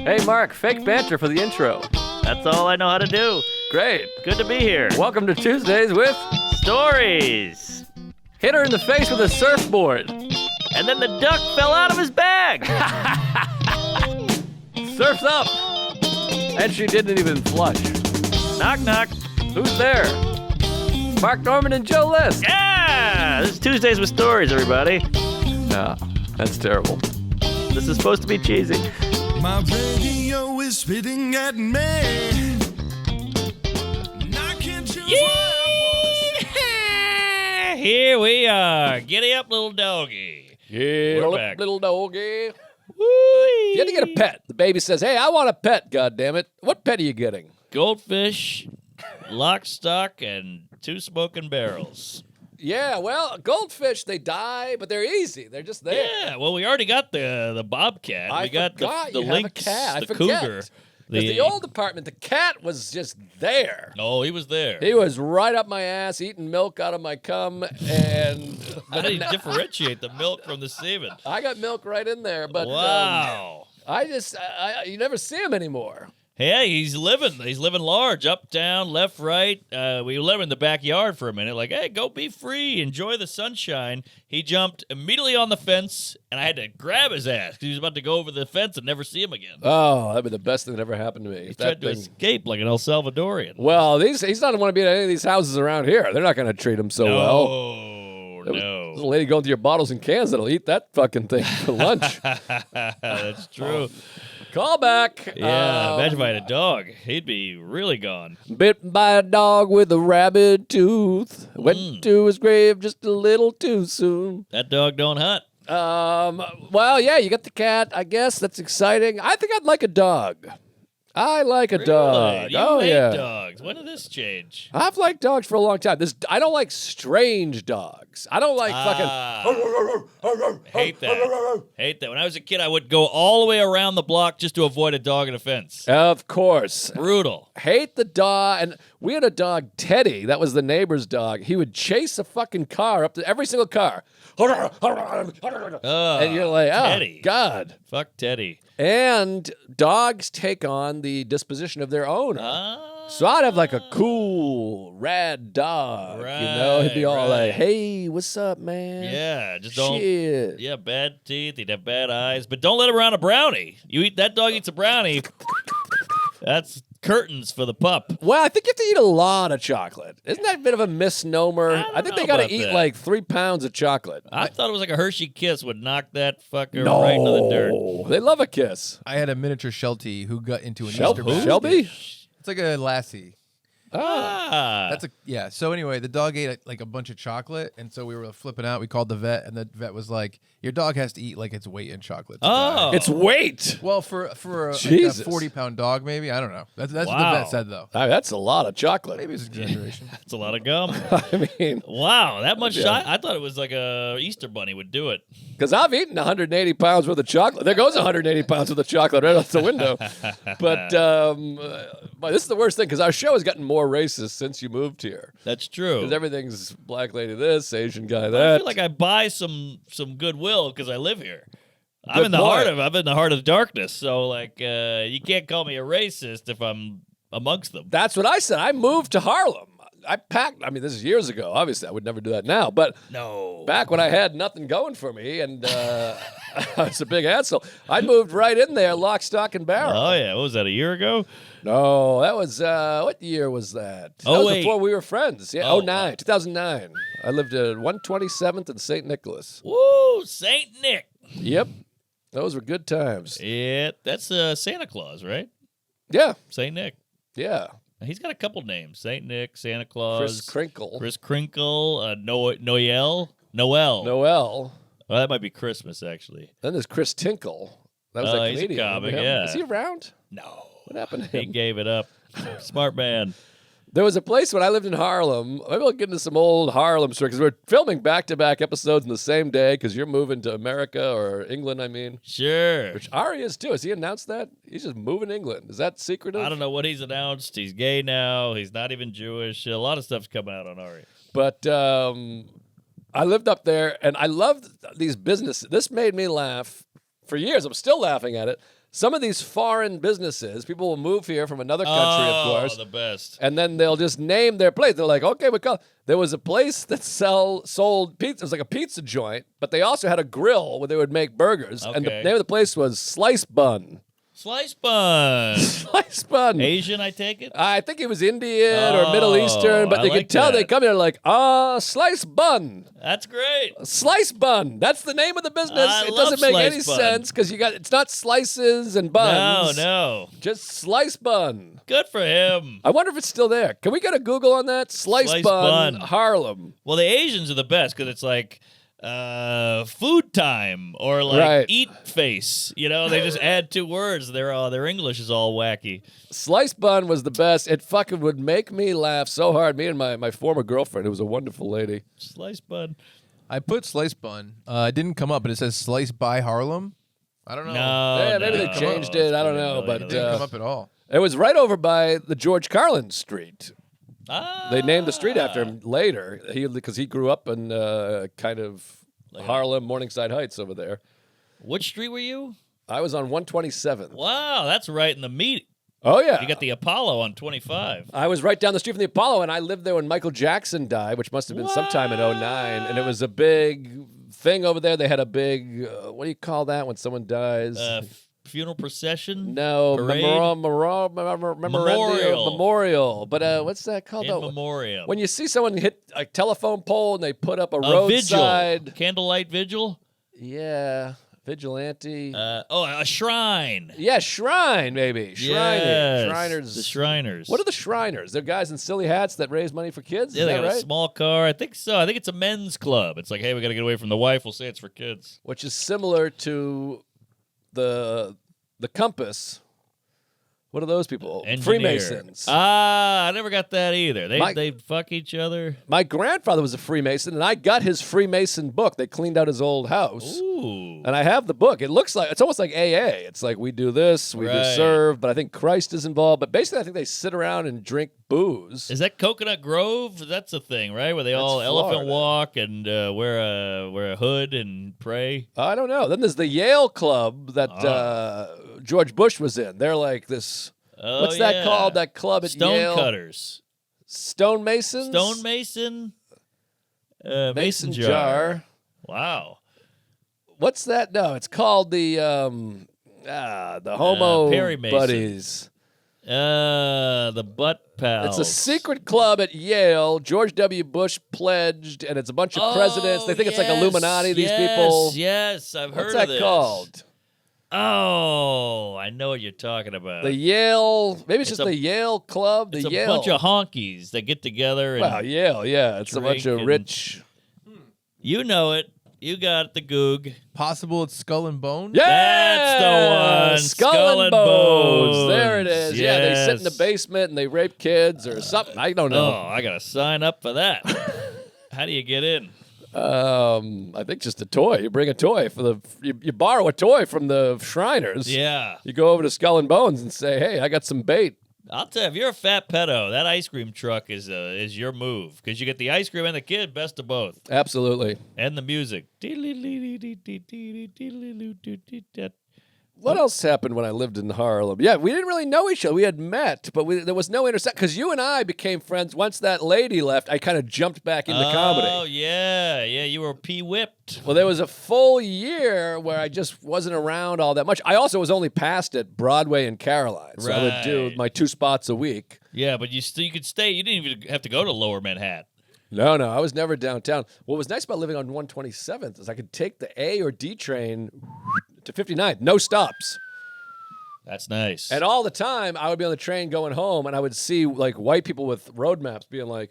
Hey, Mark, fake banter for the intro. That's all I know how to do. Great. Good to be here. Welcome to Tuesdays with Stories. Hit her in the face with a surfboard. And then the duck fell out of his bag. Surf's up. And she didn't even flush. Knock, knock. Who's there? Mark Norman and Joe List. Yeah! This is Tuesdays with Stories, everybody. No, that's terrible. This is supposed to be cheesy. My radio is spitting at me. And I can't choose Yeah! Here we are. Giddy up, little doggy. Yeah, We're back. little doggy. Woo! You had to get a pet. The baby says, hey, I want a pet, goddammit. What pet are you getting? Goldfish, lock, stock, and 2 smoking barrels. Yeah, well, goldfish, they die, but they're easy. They're just there. Yeah, well, we already got the bobcat. I We got forgot the you have a lynx, cat. I the forget. cougar. Because the old apartment, the cat was just there. Oh, he was there. He was right up my ass, eating milk out of my cum, and How do you differentiate the milk from the semen? I got milk right in there. But Wow. you never see him anymore. Hey, he's living. He's living large, up, down, left, right. We live in the backyard for a minute. Like, hey, go be free, enjoy the sunshine. He jumped immediately on the fence, and I had to grab his ass because he was about to go over the fence and never see him again. Oh, that'd be the best thing that ever happened to me. He If tried that to thing- escape like an El Salvadorian. Well, he's not going to be in any of these houses around here. They're not going to treat him so well. There's a No. lady going through your bottles and cans that'll eat that fucking thing for lunch. That's true. Call back. Yeah, imagine if I had a dog. He'd be really gone. Bitten by a dog with a rabid tooth. Went to his grave just a little too soon. That dog don't hunt. Well, yeah, you got the cat. I guess that's exciting. I think I'd like a dog. I like a dog. You Oh, hate yeah. dogs. When did this change? I've liked dogs for a long time. I don't like strange dogs. I don't like fucking. Hate that. Hate that. When I was a kid, I would go all the way around the block just to avoid a dog in a fence. Of course. Brutal. Hate the dog. And we had a dog, Teddy. That was the neighbor's dog. He would chase a fucking car up to every single car. And you're like, oh, Teddy. God. Fuck Teddy. And dogs take on the disposition of their owner. So I'd have like a cool, rad dog. He'd be all Right. like, hey, what's up, man? Yeah, just don't. Shit. Yeah, bad teeth. He'd have bad eyes. But don't let him around a brownie. That dog eats a brownie. That's curtains for the pup. Well, I think you have to eat a lot of chocolate. Isn't that a bit of a misnomer? I don't I think know they got to about eat that. like 3 pounds of chocolate. I thought it was like a Hershey kiss would knock that fucker No, right into the dirt. They love a kiss. I had a miniature Sheltie who got into an Shelby? Easter basket. Shelby? It's like a lassie. Ah. Yeah. So anyway, the dog ate like a bunch of chocolate, and so we were flipping out. We called the vet, and the vet was like, "Your dog has to eat like its weight in chocolate." to die." Oh. It's weight. Well, for a Jesus. 40-pound dog, maybe I don't know. That's what the Wow. vet said though. That's a lot of chocolate. Maybe it's an exaggeration. That's a lot of gum. I mean, Wow, that much Yeah. I thought it was like a Easter bunny would do it. because I've eaten 180 pounds worth of chocolate. There goes 180 pounds worth of chocolate right out the window. But this is the worst thing because our show has gotten more racist since you moved here. That's true. Because everything's black lady this, Asian guy I that. feel like I buy some goodwill because I live here. I'm Good in the point. heart of darkness. So like, you can't call me a racist if I'm amongst them. That's what I said. I moved to Harlem. I packed. I mean, this is years ago. Obviously, I would never do that now. But No. back when I had nothing going for me and I was a big asshole, I moved right in there, lock, stock, and barrel. Oh yeah, what was that? A year ago? No, that was what year was that? That Oh, was wait. before we were friends. Yeah, Oh, 09, 2009. I lived at 127th and St. Nicholas. Woo, Saint Nick. Yep, those were good times. Yeah, that's Santa Claus, right? Yeah, Saint Nick. yeah. He's got a couple names: Saint Nick, Santa Claus, Chris Crinkle, Chris Crinkle, Noel. Noel. Well, that might be Christmas actually. Then there's Chris Tinkle. That was Oh, that he's a comedian. comic, Remember him? yeah. Is he around? No, What happened to he him? gave it up. Smart man. There was a place when I lived in Harlem. Maybe we'll get into some old Harlem stories because we're filming back-to-back episodes in the same day because you're moving to America or England, I mean. Sure. Which Ari is too. Has he announced that? He's just moving to England. Is that secretive? I don't know what he's announced. He's gay now. He's not even Jewish. A lot of stuff's coming out on Ari. But I lived up there, and I loved these businesses. This made me laugh for years. I'm still laughing at it. some of these foreign businesses, people will move here from another country, of course. The best. And then they'll just name their place. They're like, okay, there was a place that sold pizza. It was like a pizza joint, but they also had a grill where they would make burgers. And the Okay. name of the place was Slice Bun. Slice bun. Slice Bun. Asian, I take it? I think it was Indian or Middle Eastern, but I they like could tell they that. come here like, Slice Bun. That's great. Slice Bun. That's the name of the business. I It love doesn't make Slice any Bun. sense because it's not slices and buns. No. Just Slice Bun. Good for him. I wonder if it's still there. Can we get a Google on that? Slice Bun, Harlem. Well, the Asians are the best because it's like food time or like Right. eat face. You know, they just add 2 words. Their English is all wacky. Slice Bun was the best. It fucking would make me laugh so hard. Me and my former girlfriend, who was a wonderful lady. Slice bun. I put slice bun. It didn't come up, but it says slice by Harlem. I don't know. Yeah, maybe they changed it. I don't know, but It didn't come up at all. it was right over by the George Carlin Street. Ah. They named the street after him later because he grew up in kind of Harlem, Morningside Heights over there. Which street were you? I was on 127th. Wow, that's right in the meat. Oh, yeah. You got the Apollo on 25. I was right down the street from the Apollo, and I lived there when Michael Jackson died, which must have been sometime in 09. And it was a big thing over there. They had a big, what do you call that when someone dies? Funeral procession? No, Parade? memorial. But what's that called? In memoriam. When you see someone hit a telephone pole and they put up a Vigil. roadside. Candlelight vigil? Yeah, vigilante. A shrine. Yeah, shrine, maybe. Yes, Shriners. The Shriners. What are the Shriners? They're guys in silly hats that raise money for kids? Yeah, Is they that got a right? small car. I think so. I think it's a men's club. It's like, hey, we got to get away from the wife. We'll say it's for kids. Which is similar to the Compass. What are those people? Engineer. Freemasons. I never got that either. My- They fuck each other. My grandfather was a Freemason, and I got his Freemason book. They cleaned out his old house. Ooh. And I have the book. It looks like, it's almost like AA. It's like we do this, we do Right. serve, but I think Christ is involved. But basically, I think they sit around and drink booze. Is that Coconut Grove? That's a thing, right? Where they all elephant Florida. walk and wear a hood and pray. I don't know. Then there's the Yale Club that George Bush was in. They're like this. Oh, What's that yeah. called? That club at Yale? Stonecutters. Stonemasons? Stonemason. Mason jar. jar. Wow. What's that? No, it's called the Homo Perry Mason. Buddies. The butt pals. It's a secret club at Yale. George W. Bush pledged, and it's a bunch of presidents. They think it's like Illuminati, these people. Yes, I've heard What's of that this. called? Oh, I know what you're talking about. The Yale, maybe it's just a- the Yale Club. The It's a Yale. bunch of honkies that get together and Well, Yale, yeah. It's a bunch drink of and- rich. you know it. You got the goog. Possible it's Skull and Bone? Yeah! That's the one. Skull and Bones. There it Bones. is. Yeah, they sit in the Yes. basement and they rape kids or something. I don't know. Oh, I gotta sign up for that. How do you get in? I think just a toy. You bring a toy for you borrow a toy from the Shriners. Yeah, You go over to Skull and Bones and say, "Hey, I got some bait." I'll tell you, if you're a fat pedo, that ice cream truck is your move because you get the ice cream and the kid, best of both, Absolutely. and the music. What else happened when I lived in Harlem? Yeah, we didn't really know each other. We had met, but there was no intersect because you and I became friends once that lady left. I kind of jumped back into Oh comedy. yeah, you were whipped. Well, there was a full year where I just wasn't around all that much. I also was only passed at Broadway and Caroline, so I would do Right. my 2 spots a week. Yeah, but you could stay. You didn't even have to go to Lower Manhattan. No, I was never downtown. What was nice about living on 127th is I could take the A or D train to 59th, no stops. That's nice. And all the time, I would be on the train going home, and I would see like white people with road maps being like,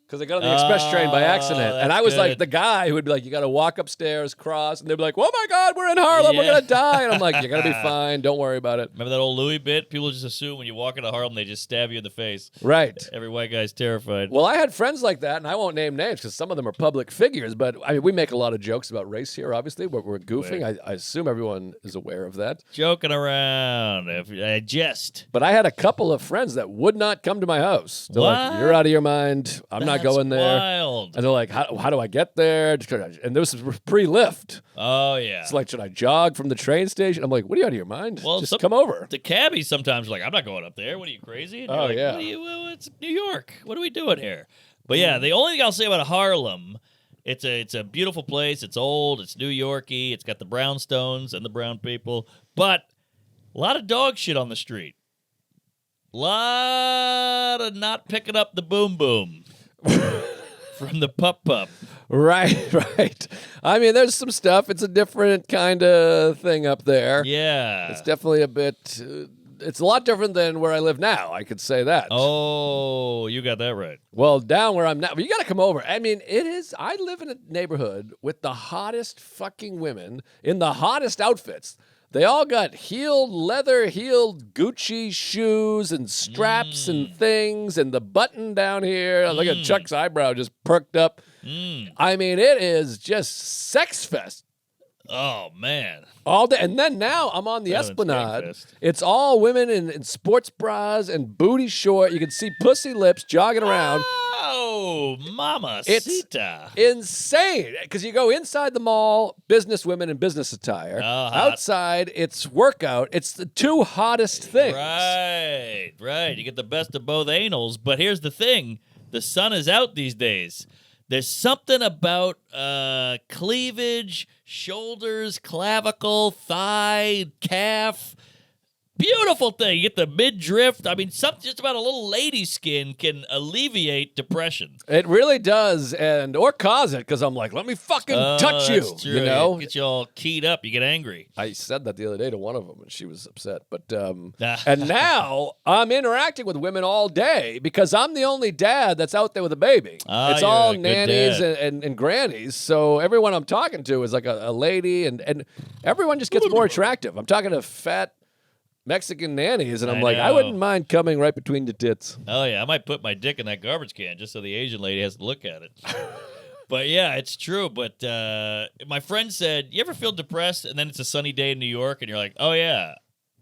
because I got on the express train by accident. And that's I was like good. the guy who would be like, you got to walk upstairs, cross, and they'd be like, oh my God, we're in Harlem, we're Yeah. going to die. And I'm like, you're going to be fine, don't worry about it. Remember that old Louis bit? People just assume when you walk into Harlem, they just stab you in the face. Right. Every white guy's terrified. Well, I had friends like that, and I won't name names because some of them are public figures, but I mean, we make a lot of jokes about race here, obviously, but we're goofing. I assume everyone is aware of that. Joking around. I jest. But I had a couple of friends that would not come to my house. They're like, What? you're out of your mind. I'm not go in there. Wild. And they're like, how do I get there? And this is pre-lift. Oh, yeah. It's like, should I jog from the train station? I'm like, what are you out of your mind? Well, just come over. The cabbies sometimes are like, I'm not going up there. What are you, crazy? And you're Oh, like, yeah. well, it's New York. What are we doing here? But yeah, the only thing I'll say about Harlem, it's a beautiful place. It's old. It's New Yorky. It's got the brownstones and the brown people. But a lot of dog shit on the street. Lot of not picking up the boom boom from the pup. Right. I mean, there's some stuff. It's a different kind of thing up there. Yeah. It's definitely a bit... it's a lot different than where I live now. I could say that. Oh, you got that right. Well, down where I'm now, but you got to come over. I mean, it is. I live in a neighborhood with the hottest fucking women in the hottest outfits. They all got leather-heeled Gucci shoes and straps and things, and the button down here. Look at Chuck's eyebrow just perked up. I mean, it is just sex fest. Oh, man. All day. And then now I'm on the That one's Esplanade. Skankfest. It's all women in sports bras and booty short. You can see pussy lips jogging around. Oh, mama It's Sita. insane. Because you go inside the mall, business women in business attire. hot. Outside, it's workout. It's the two hottest things. Right. You get the best of both anals. But here's the thing. The sun is out these days. There's something about cleavage, shoulders, clavicle, thigh, calf. Beautiful thing. You get the midriff. I mean, something just about a little lady skin can alleviate depression. It really does, or cause it, because I'm like, let me fucking touch you. That's true. You know? It gets you all keyed up. You get angry. I said that the other day to one of them, and she was upset. But and now I'm interacting with women all day because I'm the only dad that's out there with a baby. It's you're all a good nannies dad. and grannies. So everyone I'm talking to is like a lady, and everyone just gets more attractive. I'm talking to fat Mexican nannies, and I'm like, I know. wouldn't mind coming right between your tits. Oh, yeah. I might put my dick in that garbage can just so the Asian lady has to look at it. But, yeah, it's true. But my friend said, you ever feel depressed and then it's a sunny day in New York and you're like, oh, yeah,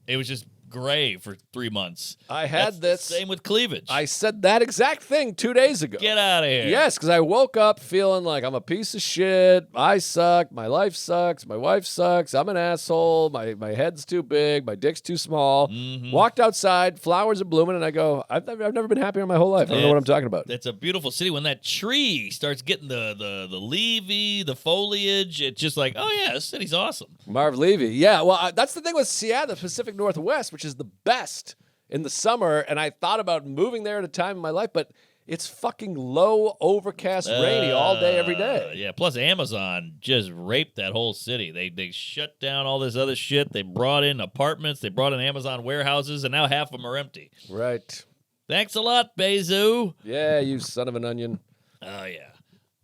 it was just gray for 3 months. I had That's this. the same with cleavage. I said that exact thing 2 days ago. Get out of here. Yes, because I woke up feeling like I'm a piece of shit. I suck. My life sucks. My wife sucks. I'm an asshole. My head's too big. My dick's too small. Walked outside. Flowers are blooming, and I go, I've never been happier in my whole life. I don't know what I'm talking about. It's a beautiful city. When that tree starts getting the leafy, the foliage, it's just like, oh, yeah, this city's awesome. Marv Levy. Yeah, well, that's the thing with Seattle, the Pacific Northwest, which is the best in the summer. And I thought about moving there at a time in my life, but it's fucking low, overcast, rainy all day, every day. Yeah, plus Amazon just raped that whole city. They shut down all this other shit. They brought in apartments. They brought in Amazon warehouses, and now half of them are empty. Right. Thanks a lot, Bezu. Yeah, you son of an onion. Oh, yeah.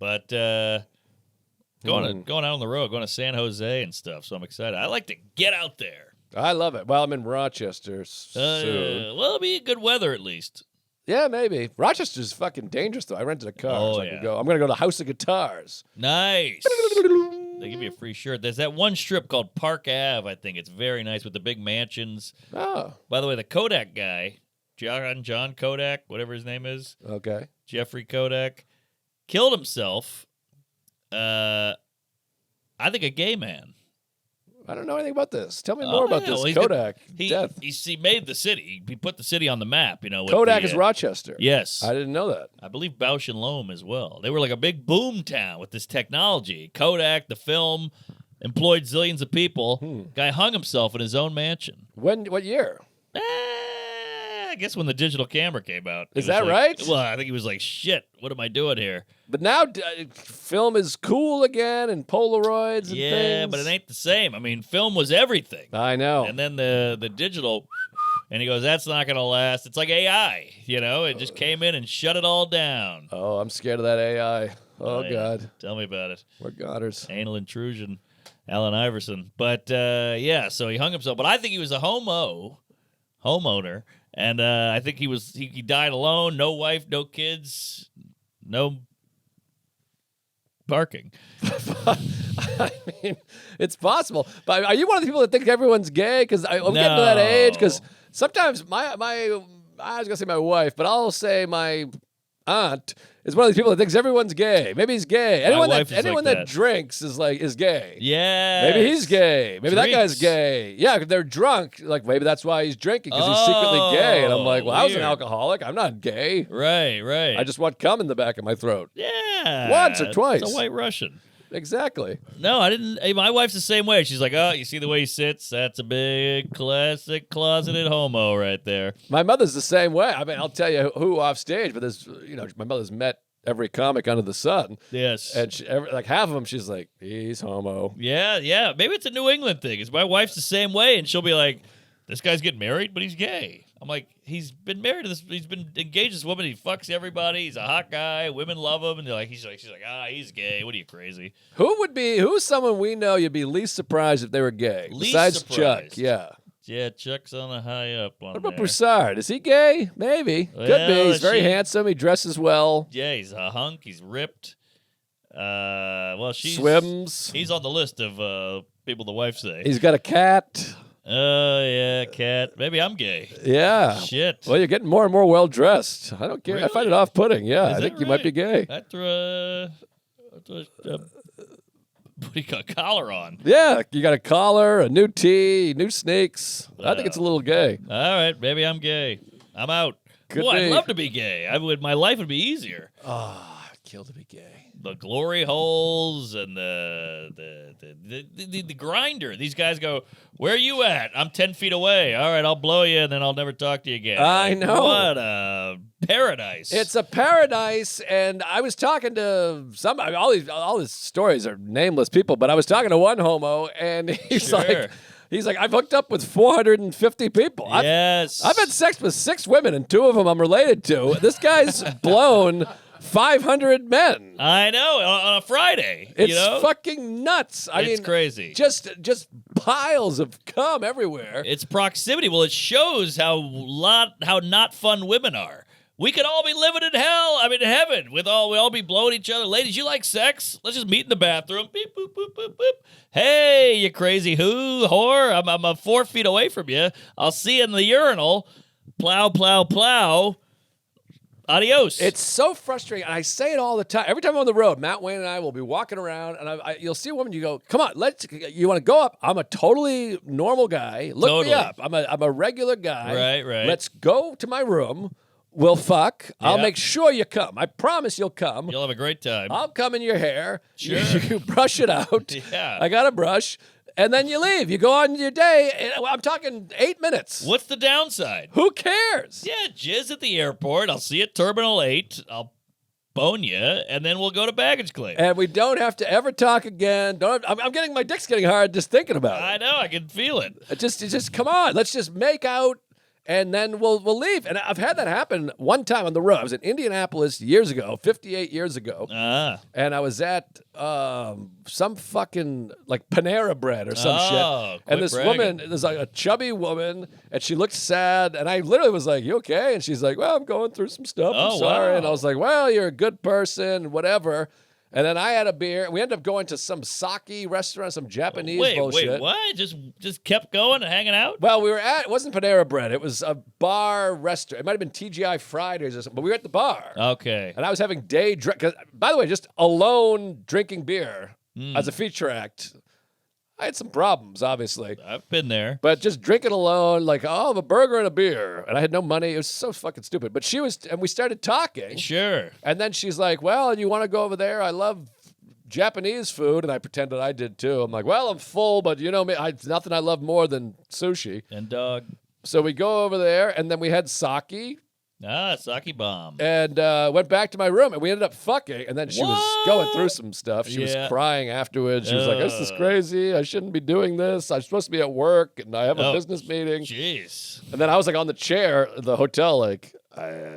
But going out on the road, going to San Jose and stuff, so I'm excited. I like to get out there. I love it. Well, I'm in Rochester soon. Well, it'll be good weather at least. Yeah, maybe. Rochester's fucking dangerous, though. I rented a car, so I yeah. can go. I'm going to go to House of Guitars. Nice. They give you a free shirt. There's that one strip called Park Ave, I think. It's very nice with the big mansions. Oh, By the way, the Kodak guy, John Kodak, whatever his name is, okay. Jeffrey Kodak, killed himself. I think a gay man. I don't know anything about this. Tell me more about yeah. this Well, Kodak death. He made the city. He put the city on the map, you know. with Kodak the, is Rochester. Yes. I didn't know that. I believe Bausch and Lomb as well. They were like a big boom town with this technology. Kodak, the film, employed zillions of people. Guy hung himself in his own mansion. What year? I guess when the digital camera came out. Is He was that like- right? Well, I think he was like, shit, what am I doing here? But now film is cool again and Polaroids and Yeah, things. but it ain't the same. I mean, film was everything. I know. And then the digital, and he goes, that's not going to last. It's like AI, you know? It just came in and shut it all down. Oh, I'm scared of that AI. Oh, yeah. God. Tell me about it. We're godders. Anal intrusion, Allen Iverson. But, yeah, so he hung himself. But I think he was a homeowner. And I think he died alone, no wife, no kids, no parking. I mean, it's possible. But are you one of the people that think everyone's gay? Because I'm getting to that age. Because sometimes I was going to say my wife, but I'll say aunt is one of these people that thinks everyone's gay. Maybe he's gay. Anyone wife that is anyone like that that. drinks is gay. Yeah. Maybe he's gay. Maybe that guy's Drinks. gay. Yeah, if they're drunk. Like maybe that's why he's drinking because he's secretly gay. And I'm like, well, I was an weird. alcoholic. I'm not gay. Right. I just want cum in the back of my throat. Yeah. Once or twice. It's a white Russian. Exactly. No, I didn't. Hey, my wife's the same way. She's like, oh, you see the way he sits? That's a big classic closeted homo right there. My mother's the same way. I mean, I'll tell you who off stage, but there's, my mother's met every comic under the sun. Yes. And half of them, she's like, he's homo. Yeah. Maybe it's a New England thing. It's my wife's the same way, and she'll be like, this guy's getting married, but he's gay. I'm like, he's been married to this. He's been engaged to this woman. He fucks everybody. He's a hot guy. Women love him, and she's like, he's gay. What are you, crazy? Who's someone we know you'd be least surprised if they were gay? Least Besides surprised. Chuck, yeah. Yeah, Chuck's on the high up on What about there. Broussard? Is he gay? Maybe. Could Well, be. He's very handsome. He dresses well. Yeah, he's a hunk. He's ripped. She's Swims. He's on the list of people the wife say. He's got a cat. Oh yeah, cat. Maybe I'm gay. Yeah. Shit. Well, you're getting more and more well dressed. I don't care. I Really? find it off-putting. Yeah, Is I that think you might be gay. I threw a what do you call collar on? Yeah, you got a collar, a new tee, new sneaks. I think it's a little gay. All right, maybe I'm gay. I'm out. Could Boy, be. I'd love to be gay. My life would be easier. I'd kill to be gay. The glory holes and the grinder. These guys go, where are you at? I'm 10 feet away. All right, I'll blow you, and then I'll never talk to you again. I know. What a paradise. It's a paradise, and I was talking to somebody. All these stories are nameless people, but I was talking to one homo, and he's Sure. like, I've hooked up with 450 people. Yes. I've had sex with 6 women, and 2 of them I'm related to. This guy's blown 500 men. I know, on a Friday. It's you know? fucking nuts. I It's mean, crazy. Just piles of cum everywhere. It's proximity. Well, it shows how not fun women are. We could all be living in hell. I mean, heaven. We all be blowing each other. Ladies, you like sex? Let's just meet in the bathroom. Beep, boop, boop, boop, boop. Hey, you crazy whore. I'm 4 feet away from you. I'll see you in the urinal. Plow, plow, plow. Adios. It's so frustrating, and I say it all the time. Every time I'm on the road, Matt Wayne and I will be walking around, and you'll see a woman. You go, "Come on, you want to go up? I'm a totally normal guy. Look Totally. me up. I'm a regular guy. Right. Let's go to my room. We'll fuck. I'll Yeah. make sure you come. I promise you'll come. You'll have a great time. I'll come in your hair. Sure. You brush it out. Yeah. I got a brush." And then you leave. You go on your day. And I'm talking 8 minutes. What's the downside? Who cares? Yeah, jizz at the airport. I'll see you at Terminal 8. I'll bone you, and then we'll go to baggage claim. And we don't have to ever talk again. My dick's getting hard just thinking about it. I know. I can feel it. Just come on. Let's just make out, and then we'll leave. And I've had that happen one time on the road. I was in Indianapolis years ago, 58 years ago, and I was at some fucking like Panera Bread or some shit. And this woman, there's like a chubby woman, and she looked sad. And I literally was like, "You okay?" And she's like, "Well, I'm going through some stuff. I'm sorry." wow. And I was like, "Well, you're a good person, whatever." And then I had a beer. We ended up going to some sake restaurant, some Japanese bullshit. Wait, what? Just kept going and hanging out? Well, it wasn't Panera Bread. It was a bar restaurant. It might have been TGI Fridays or something, but we were at the bar. Okay. And I was having day drink. By the way, just alone drinking beer as a feature act. I had some problems, obviously. I've been there. But just drinking alone, like, oh, I'll have a burger and a beer. And I had no money. It was so fucking stupid. But and we started talking. Sure. And then she's like, well, you want to go over there? I love Japanese food. And I pretended I did too. I'm like, well, I'm full, but you know me, nothing I love more than sushi. And dog. So we go over there, and then we had sake. Sake bomb. And went back to my room, and we ended up fucking. And then she was going through some stuff. She was Yeah. crying afterwards. She was like, this is crazy. I shouldn't be doing this. I'm supposed to be at work, and I have a business meeting. Jeez. And then I was like on the chair at the hotel, like, I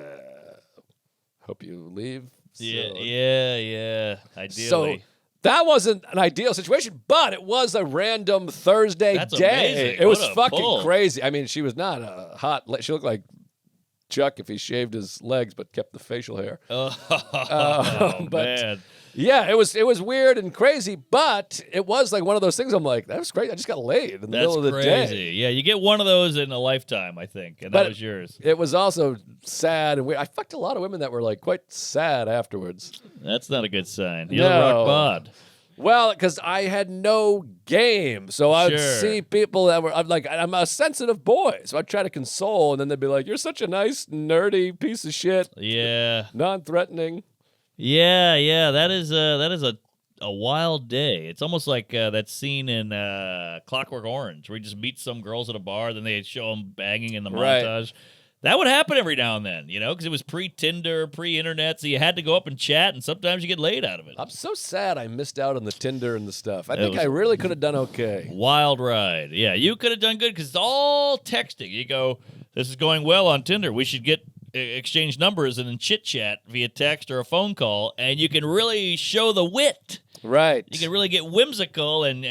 hope you leave. Yeah. Ideally. So that wasn't an ideal situation, but it was a random Thursday That's day. amazing. It was What a fucking pull. crazy. I mean, she was not a hot. She looked like Chuck if he shaved his legs but kept the facial hair. Oh, but- man. Yeah, it was weird and crazy, but it was like one of those things. I'm like, that was great. I just got laid in the That's middle of the crazy. day. Yeah, you get one of those in a lifetime, I think, and But that was yours. It was also sad and weird. I fucked a lot of women that were like quite sad afterwards. That's not a good sign. You're No. rock bod. Well, because I had no game, so I would Sure. see people that were I'm a sensitive boy, so I'd try to console, and then they'd be like, "You're such a nice nerdy piece of shit, Yeah. non-threatening." Yeah. That is a wild day. It's almost like that scene in Clockwork Orange where you just meet some girls at a bar, then they show them banging in the Right. montage. That would happen every now and then, because it was pre-Tinder, pre-internet, so you had to go up and chat, and sometimes you get laid out of it. I'm so sad I missed out on the Tinder and the stuff. I It think was- I really could have done okay. Wild ride. Yeah, you could have done good because it's all texting. You go, this is going well on Tinder. We should get exchange numbers and then chit-chat via text or a phone call, and you can really show the wit. Right. You can really get whimsical and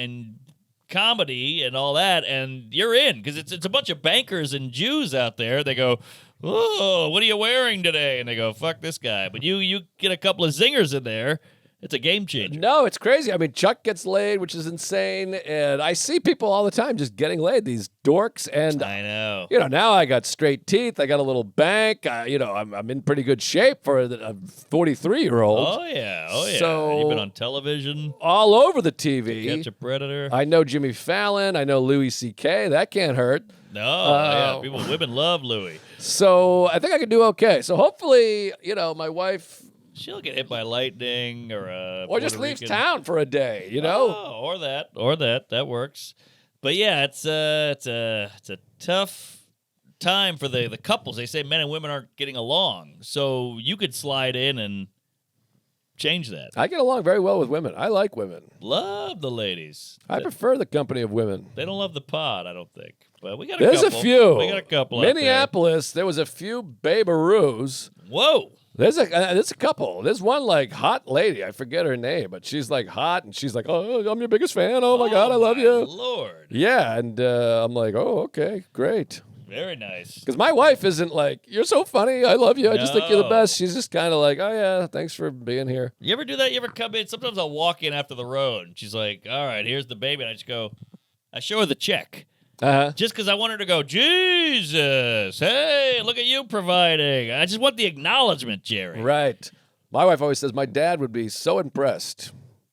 comedy and all that, and you're in because it's a bunch of bankers and Jews out there. They go, "Oh, what are you wearing today?" And they go, "Fuck this guy." But you get a couple of zingers in there, it's a game changer. No, it's crazy. I mean, Chuck gets laid, which is insane, and I see people all the time just getting laid. These dorks, and I know. now I got straight teeth. I got a little bank. I'm in pretty good shape for a 43-year-old. Oh yeah. So- You've been on television. All over the TV. Catch a Predator. I know Jimmy Fallon. I know Louis C.K. That can't hurt. No, women love Louis. So I think I can do okay. So hopefully, my wife, She'll get hit by lightning or or just Puerto leaves Rican- town for a day. Oh, or that works. But yeah, it's a tough time for the couples. They say men and women aren't getting along, so you could slide in and change that. I get along very well with women. I like women. Love the ladies. I prefer the company of women. They don't love the pod, I don't think. But we got a There's couple. a few. We got a couple out there. Minneapolis, there was a few babaroos. Whoa. There's a couple. There's one like hot lady. I forget her name, but she's like hot, and she's like, "Oh, I'm your biggest fan. Oh my God, I love my you." Lord. Yeah, and I'm like, "Oh, okay, great." Very nice. Because my wife isn't like, "You're so funny. I love you. I just think you're the No. best." She's just kind of like, "Oh yeah, thanks for being here." You ever do that? You ever come in? Sometimes I'll walk in after the road, and she's like, "All right, here's the baby," and I just go, I show her the check. Uh-huh. Just because I want her to go, Jesus, hey, look at you providing. I just want the acknowledgement, Jerry. Right. My wife always says my dad would be so impressed,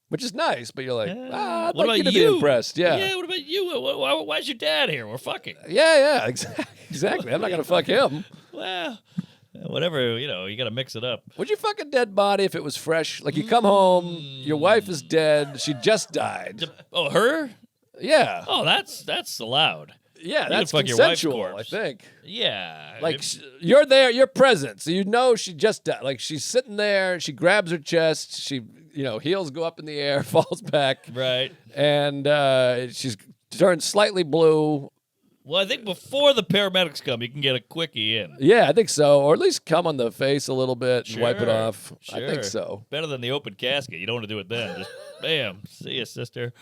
which is nice, but you're like, I'd What like about you to be impressed. Yeah. Yeah, what about you? Why's your dad here? We're fucking. Yeah, exactly. I'm not going to fuck him. Well, whatever, you got to mix it up. Would you fuck a dead body if it was fresh? Like you come home, your wife is dead, she just died. Oh, her? Yeah. Oh, that's allowed. Yeah, can that's fuck your wife's consensual, I corpse. think. Yeah. Like, you're there, you're present, so you know she just died. Like, she's sitting there, she grabs her chest, she, heels go up in the air, falls back, Right. and she's turned slightly blue. Well, I think before the paramedics come, you can get a quickie in. Yeah, I think so. Or at least come on the face a little bit and wipe it Sure, off. I think sure. so. Better than the open casket. You don't want to do it then. Just bam, see you, sister.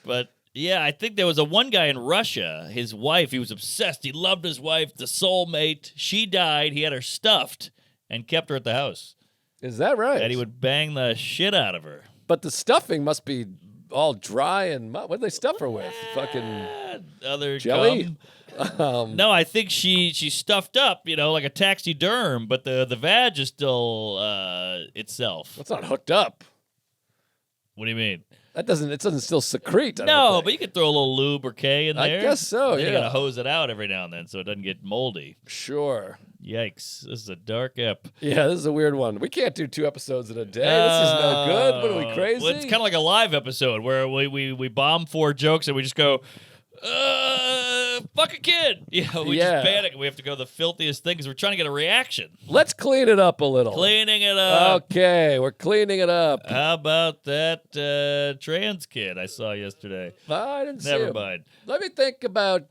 But yeah, I think there was one guy in Russia. His wife, he was obsessed. He loved his wife, the soulmate. She died. He had her stuffed and kept her at the house. Is that right? And he would bang the shit out of her. But the stuffing must be all dry and what did they stuff her with? Fucking Other jelly? gum. No, I think she's stuffed up, like a taxiderm, but the vag is still itself. That's not hooked up. What do you mean? It doesn't still secrete. I don't No, think. but you could throw a little lube or K in there. I guess so, Then You yeah. gotta hose it out every now and then so it doesn't get moldy. Sure. Yikes! This is a dark ep. Yeah, this is a weird one. We can't do 2 episodes in a day. This is no good. What are we, crazy? Well, it's kind of like a live episode where we bomb 4 jokes and we just go, fuck a kid. We Yeah. just panic and we have to go the filthiest thing because we're trying to get a reaction. Let's clean it up a little. Cleaning it up. Okay, we're cleaning it up. How about that trans kid I saw yesterday? I didn't see Never him. mind. Let me think about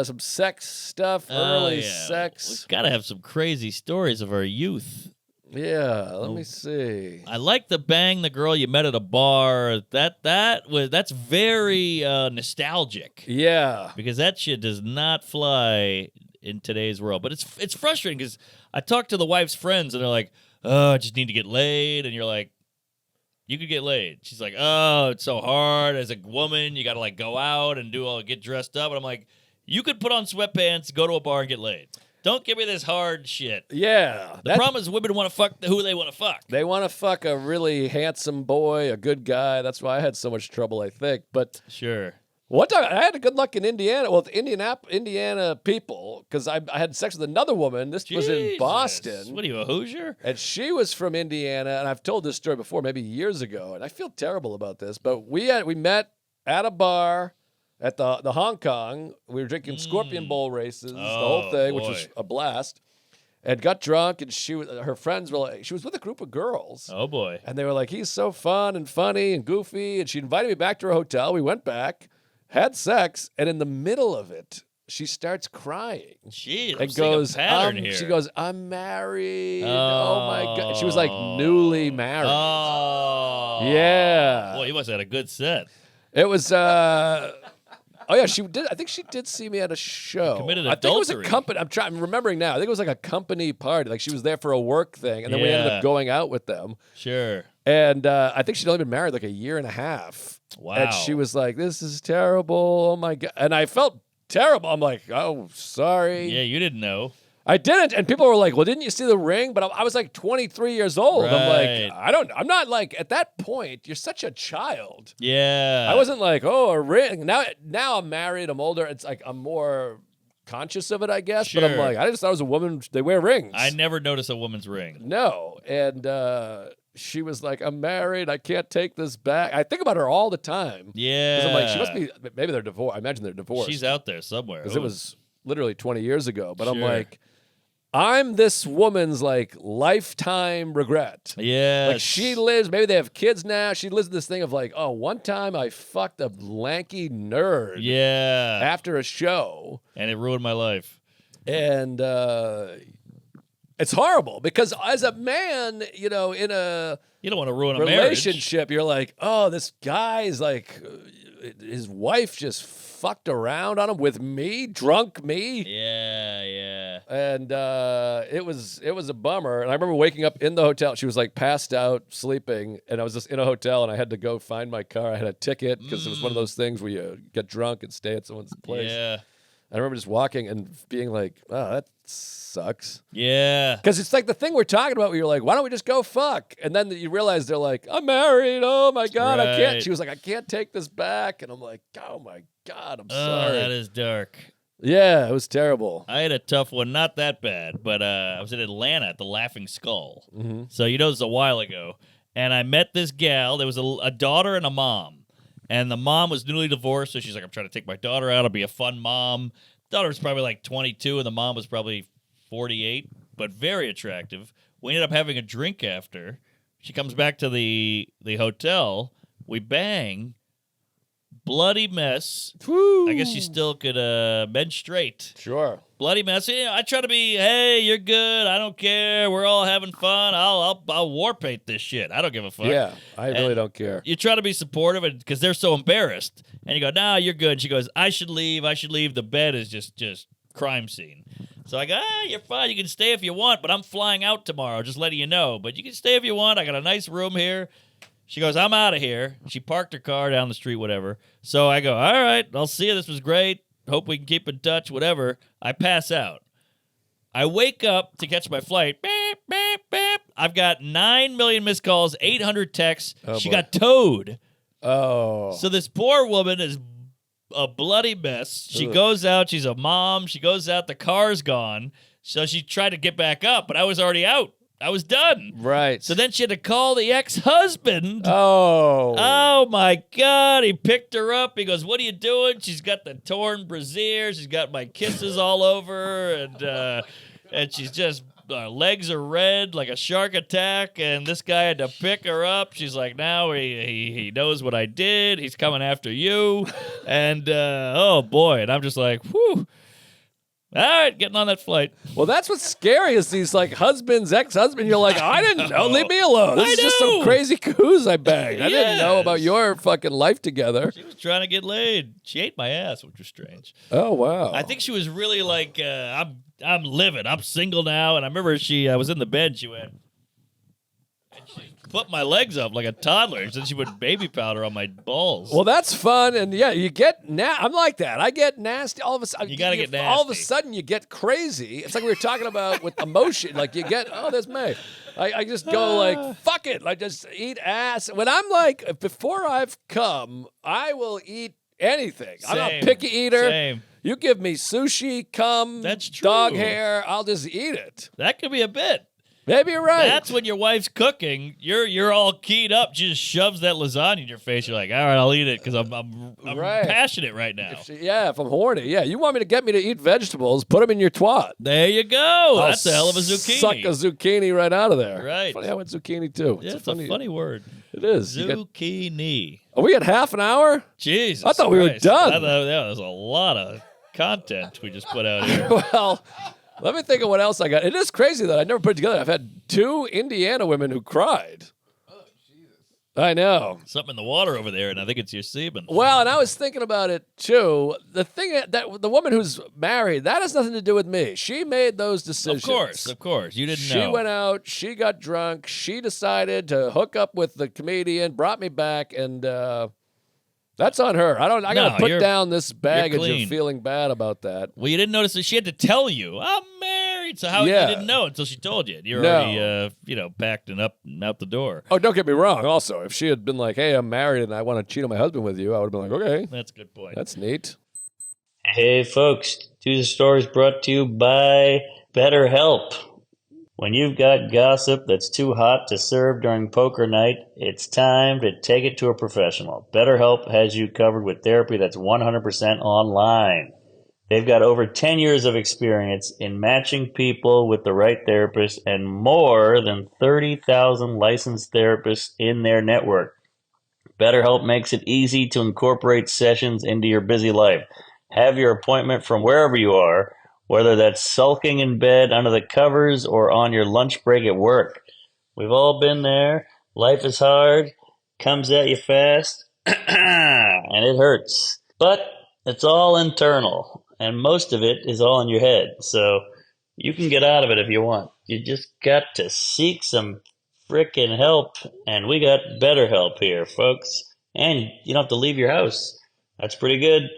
some sex stuff, early sex. We've got to have some crazy stories of our youth. Yeah, let me see. I like the bang the girl you met at a bar. That's very nostalgic Yeah. because that shit does not fly in today's world. But it's frustrating because I talk to the wife's friends and they're like, "Oh, I just need to get laid," and you're like, "You could get laid." She's like, "Oh, it's so hard as a woman. You got to like go out and get dressed up," and I'm like, "You could put on sweatpants, go to a bar, and get laid. Don't give me this hard shit." Yeah. The problem is women want to fuck who they want to fuck. They want to fuck a really handsome boy, a good guy. That's why I had so much trouble, I think. But Sure. one time I had a good luck in Indiana. Well, with Indiana people, because I had sex with another woman. This was in Jesus. Boston. What are you, a Hoosier? And she was from Indiana, and I've told this story before, maybe years ago, and I feel terrible about this. But we met at a bar at the Hong Kong. We were drinking Scorpion Bowl races, the whole thing, which was boy. a blast. And got drunk, and her friends were like, she was with a group of girls. Oh, boy. And they were like, he's so fun and funny and goofy. And she invited me back to her hotel. We went back, had sex, and in the middle of it, she starts crying. Jeez, I'm And seeing a goes, pattern here. she goes, I'm married. Oh my God. She was like newly married. Oh. Yeah. Boy, you must have had a good set. It was, oh yeah, she did. I think she did see me at a show. Committed I think it was a adultery. company. I'm remembering now. I think it was like a company party. Like she was there for a work thing, and then we ended Yeah. up going out with them. Sure. And I think she'd only been married like a year and a half. Wow. And she was like, "This is terrible. Oh my God!" And I felt terrible. I'm like, "Oh, sorry." Yeah, you didn't know. I didn't. And people were like, "Well, didn't you see the ring?" But I was like 23 years old. Right. I'm like, I'm not like at that point. You're such a child. Yeah. I wasn't like, oh, a ring. Now I'm married. I'm older. It's like I'm more conscious of it, I guess. But I'm Sure. like, I just thought it was a woman. They wear rings. I never noticed a woman's ring. No. And she was like, I'm married. I can't take this back. I think about her all the time. Yeah. Because I'm like, she must be. Maybe they're divorced. I imagine they're divorced. She's out there somewhere. Because it was literally 20 years ago. But I'm Sure. like, I'm this woman's like lifetime regret. Yeah. Like she lives, maybe they have kids now. She lives in this thing of like, oh, one time I fucked a lanky nerd Yeah. after a show. And it ruined my life. And it's horrible because as a man, in a You don't want to ruin a marriage. relationship, you're like, oh, this guy's like, his wife just fucked around on him with me, drunk me. Yeah, yeah. And it was a bummer. And I remember waking up in the hotel. She was like passed out, sleeping, and I was just in a hotel, and I had to go find my car. I had a ticket because it was one of those things where you get drunk and stay at someone's place. Yeah. I remember just walking and being like, oh, that sucks. Yeah. Because it's like the thing we're talking about where you're like, why don't we just go fuck? And then you realize they're like, I'm married. Oh, my God, I can't. Right. She was like, I can't take this back. And I'm like, oh, my God, I'm Oh, sorry. that is dark. Yeah, it was terrible. I had a tough one, not that bad, but I was in Atlanta at the Laughing Skull. Mm-hmm. So this was a while ago, and I met this gal. There was a daughter and a mom, and the mom was newly divorced, so she's like, I'm trying to take my daughter out. I'll be a fun mom. Daughter was probably like 22, and the mom was probably 48, but very attractive. We ended up having a drink after. She comes back to the hotel. We bang. Bloody mess. Woo. I guess you still could menstruate. Sure. Bloody mess. I try to be, hey, you're good. I don't care. We're all having fun. I'll war paint this shit. I don't give a fuck. Yeah, I really And don't care. You try to be supportive because they're so embarrassed. And you go, nah, you're good. She goes, I should leave. The bed is just crime scene. So I go, you're fine. You can stay if you want, but I'm flying out tomorrow. Just letting you know. But you can stay if you want. I got a nice room here. She goes, I'm out of here. She parked her car down the street, whatever. So I go, all right, I'll see you. This was great. Hope we can keep in touch, whatever. I pass out. I wake up to catch my flight. Beep, beep, beep. I've got 9 million missed calls, 800 texts. Oh, she boy. got towed. Oh. So this poor woman is a bloody mess. She Ugh. goes out. She's a mom. She goes out. The car's gone. So she tried to get back up, but I was already out. I was done. Right. So then she had to call the ex-husband. Oh. Oh, my God. He picked her up. He goes, what are you doing? She's got the torn brassiere. She's got my kisses all over. And she's just, her legs are red like a shark attack. And this guy had to pick her up. She's like, now he knows what I did. He's coming after you. And, oh, boy. And I'm just like, whew. All right, getting on that flight. Well, that's what's scary is these like husbands, ex-husband. You're like, I didn't know. Leave me alone. This is just some crazy coos I banged. I didn't know about your fucking life together. She was trying to get laid. She ate my ass, which was strange. Oh wow. I think she was really like, I'm living. I'm single now. And I remember I was in the bed. She went, and she put my legs up like a toddler. And then she put baby powder on my balls. Well, that's fun, and yeah, you get I'm like that. I get nasty all of a sudden. You gotta get All of a nasty. sudden, you get crazy. It's like we were talking about with emotion. Like you get, there's May. I just go like, fuck it. I just eat ass. When I'm like, before I've come, I will eat anything. I'm a Same. picky eater. Same. You give me sushi, cum, That's true. dog hair, I'll just eat it. That could be a bit. Maybe you're right. That's when your wife's cooking. You're all keyed up. She just shoves that lasagna in your face. You're like, all right, I'll eat it because I'm Right. passionate right now. If I'm horny. Yeah, you want me to get me to eat vegetables, put them in your twat. There you go. That's a hell of a zucchini. Suck a zucchini right out of there. Right. Funny, I went zucchini too. Yeah, it's a funny word. It is. Zucchini. Are we at half an hour? Jesus. I thought we were Christ. done. I thought, yeah, there's a lot of content we just put out here. Well, let me think of what else I got. It is crazy that I never put it together. I've had 2 Indiana women who cried. Oh, Jesus. I know. Something in the water over there, and I think it's your semen. Well, and I was thinking about it too. The thing that the woman who's married, that has nothing to do with me. She made those decisions. Of course. You didn't She know. went out, she got drunk, she decided to hook up with the comedian, brought me back, and that's on her. I gotta put down this baggage clean. of feeling bad about that. Well, you didn't notice that she had to tell you, I'm married. So how you didn't know until she told you? You're already, packed and up and out the door. Oh, don't get me wrong. Also, if she had been like, hey, I'm married and I want to cheat on my husband with you, I would have been like, okay. That's a good point. That's neat. Hey folks, Tuesday Stories brought to you by BetterHelp. When you've got gossip that's too hot to serve during poker night, it's time to take it to a professional. BetterHelp has you covered with therapy that's 100% online. They've got over 10 years of experience in matching people with the right therapist and more than 30,000 licensed therapists in their network. BetterHelp makes it easy to incorporate sessions into your busy life. Have your appointment from wherever you are, whether that's sulking in bed under the covers or on your lunch break at work. We've all been there. Life is hard, comes at you fast, and it hurts. But it's all internal, and most of it is all in your head. So you can get out of it if you want. You just got to seek some frickin' help, and we got BetterHelp here, folks. And you don't have to leave your house. That's pretty good.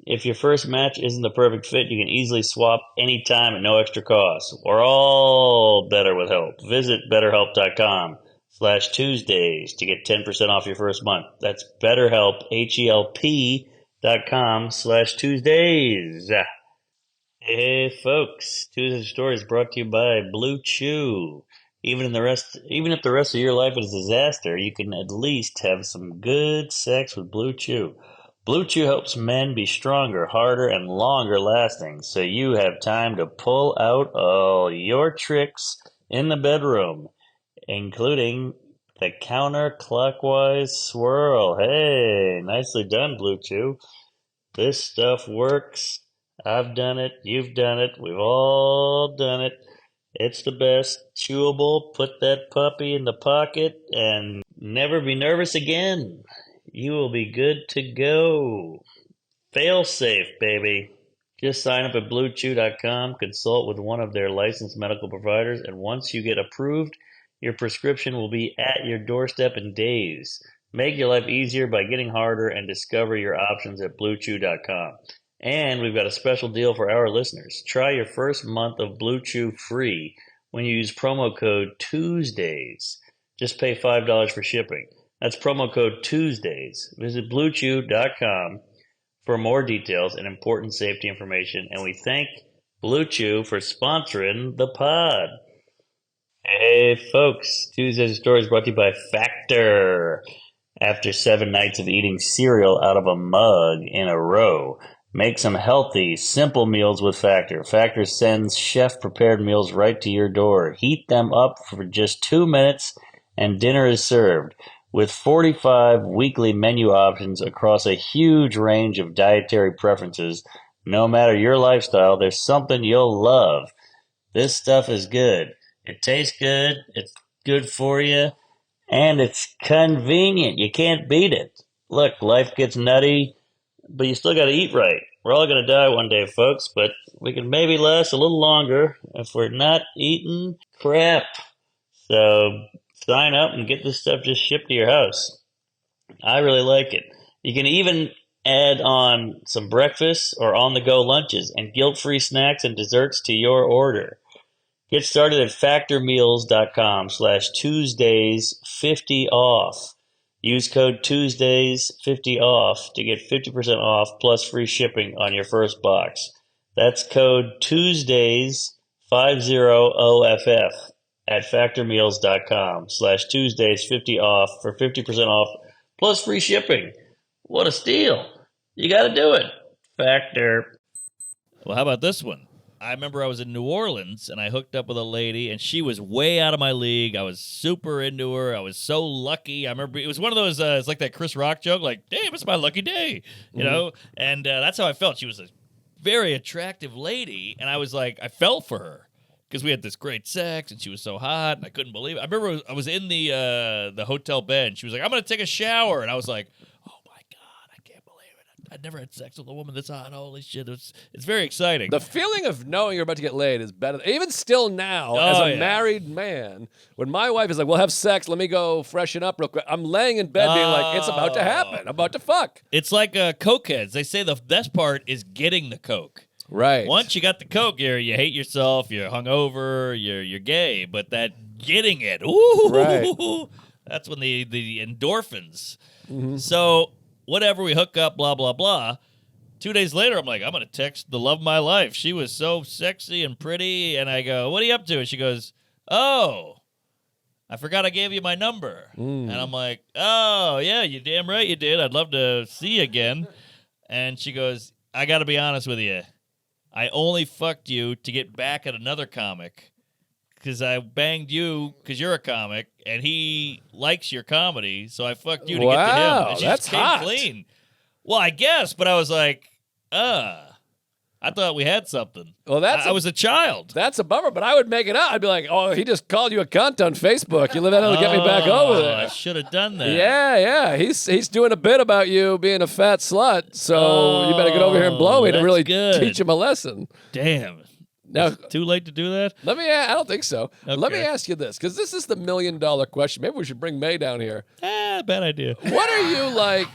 If your first match isn't the perfect fit, you can easily swap anytime at no extra cost. We're all better with help. Visit BetterHelp.com/Tuesdays to get 10% off your first month. That's BetterHelp, HELP.com/Tuesdays. Hey, folks. Tuesday's Story is brought to you by BlueChew. Even if the rest of your life is a disaster, you can at least have some good sex with BlueChew. BlueChew helps men be stronger, harder, and longer lasting, so you have time to pull out all your tricks in the bedroom, including the counterclockwise swirl. Hey, nicely done, BlueChew. This stuff works. I've done it. You've done it. We've all done it. It's the best. Chewable. Put that puppy in the pocket and never be nervous again. You will be good to go. Fail safe, baby. Just sign up at BlueChew.com, consult with one of their licensed medical providers, and once you get approved, your prescription will be at your doorstep in days. Make your life easier by getting harder and discover your options at BlueChew.com. And we've got a special deal for our listeners. Try your first month of BlueChew free when you use promo code Tuesdays. Just pay $5 for shipping. That's promo code Tuesdays. Visit BlueChew.com for more details and important safety information. And we thank BlueChew for sponsoring the pod. Hey, folks. Tuesday's Story is brought to you by Factor. After 7 nights of eating cereal out of a mug in a row, make some healthy, simple meals with Factor. Factor sends chef-prepared meals right to your door. Heat them up for just 2 minutes, and dinner is served. With 45 weekly menu options across a huge range of dietary preferences, No matter your lifestyle, there's something you'll love. This stuff is good. It tastes good, it's good for you, and it's convenient. You can't beat it. Look, life gets nutty, but you still got to eat right. We're all going to die one day, folks, but we can maybe last a little longer if we're not eating crap. So sign up and get this stuff just shipped to your house. I really like it. You can even add on some breakfast or on-the-go lunches and guilt-free snacks and desserts to your order. Get started at factormeals.com/Tuesdays50off. Use code Tuesdays50off to get 50% off plus free shipping on your first box. That's code Tuesdays50OFF at factormeals.com/Tuesdays50off for 50% off plus free shipping. What a steal. You got to do it. Factor. Well, how about this one? I remember I was in New Orleans, and I hooked up with a lady, and she was way out of my league. I was super into her. I was so lucky. I remember it was one of those, it's like that Chris Rock joke, like, damn, it's my lucky day, you know? And that's how I felt. She was a very attractive lady, and I was like, I fell for her because we had this great sex, and she was so hot, and I couldn't believe it. I remember I was in the hotel bed, and she was like, I'm going to take a shower, and I was like, I'd never had sex with a woman this hot. Holy shit. It's very exciting. The feeling of knowing you're about to get laid is better. Even still now, as a married man, when my wife is like, we'll have sex, let me go freshen up real quick, I'm laying in bed being like, it's about to happen. I'm about to fuck. It's like cokeheads. They say the best part is getting the coke. Right. Once you got the coke, you hate yourself, you're hungover, you're gay, but that getting it, ooh, right. That's when the endorphins. Mm-hmm. So whatever, we hook up, blah, blah, blah. 2 days later, I'm like, I'm going to text the love of my life. She was so sexy and pretty. And I go, what are you up to? And she goes, oh, I forgot I gave you my number. And I'm like, oh, yeah, you damn right you did. I'd love to see you again. And she goes, I got to be honest with you. I only fucked you to get back at another comic because I banged you because you're a comic, and he likes your comedy, so I fucked you to get to him. And she that's just came hot. clean. Well, I guess, but I was like, I thought we had something. Well, I was a child. That's a bummer, but I would make it out. I'd be like, oh, he just called you a cunt on Facebook. You live out to get me back over there. I should have done that. Yeah. He's doing a bit about you being a fat slut, so you better get over here and blow me to really teach him a lesson. Damn. Now, too late to do that? I don't think so. Okay. Let me ask you this, because this is the $1 million question. Maybe we should bring May down here. Bad idea. What are you like?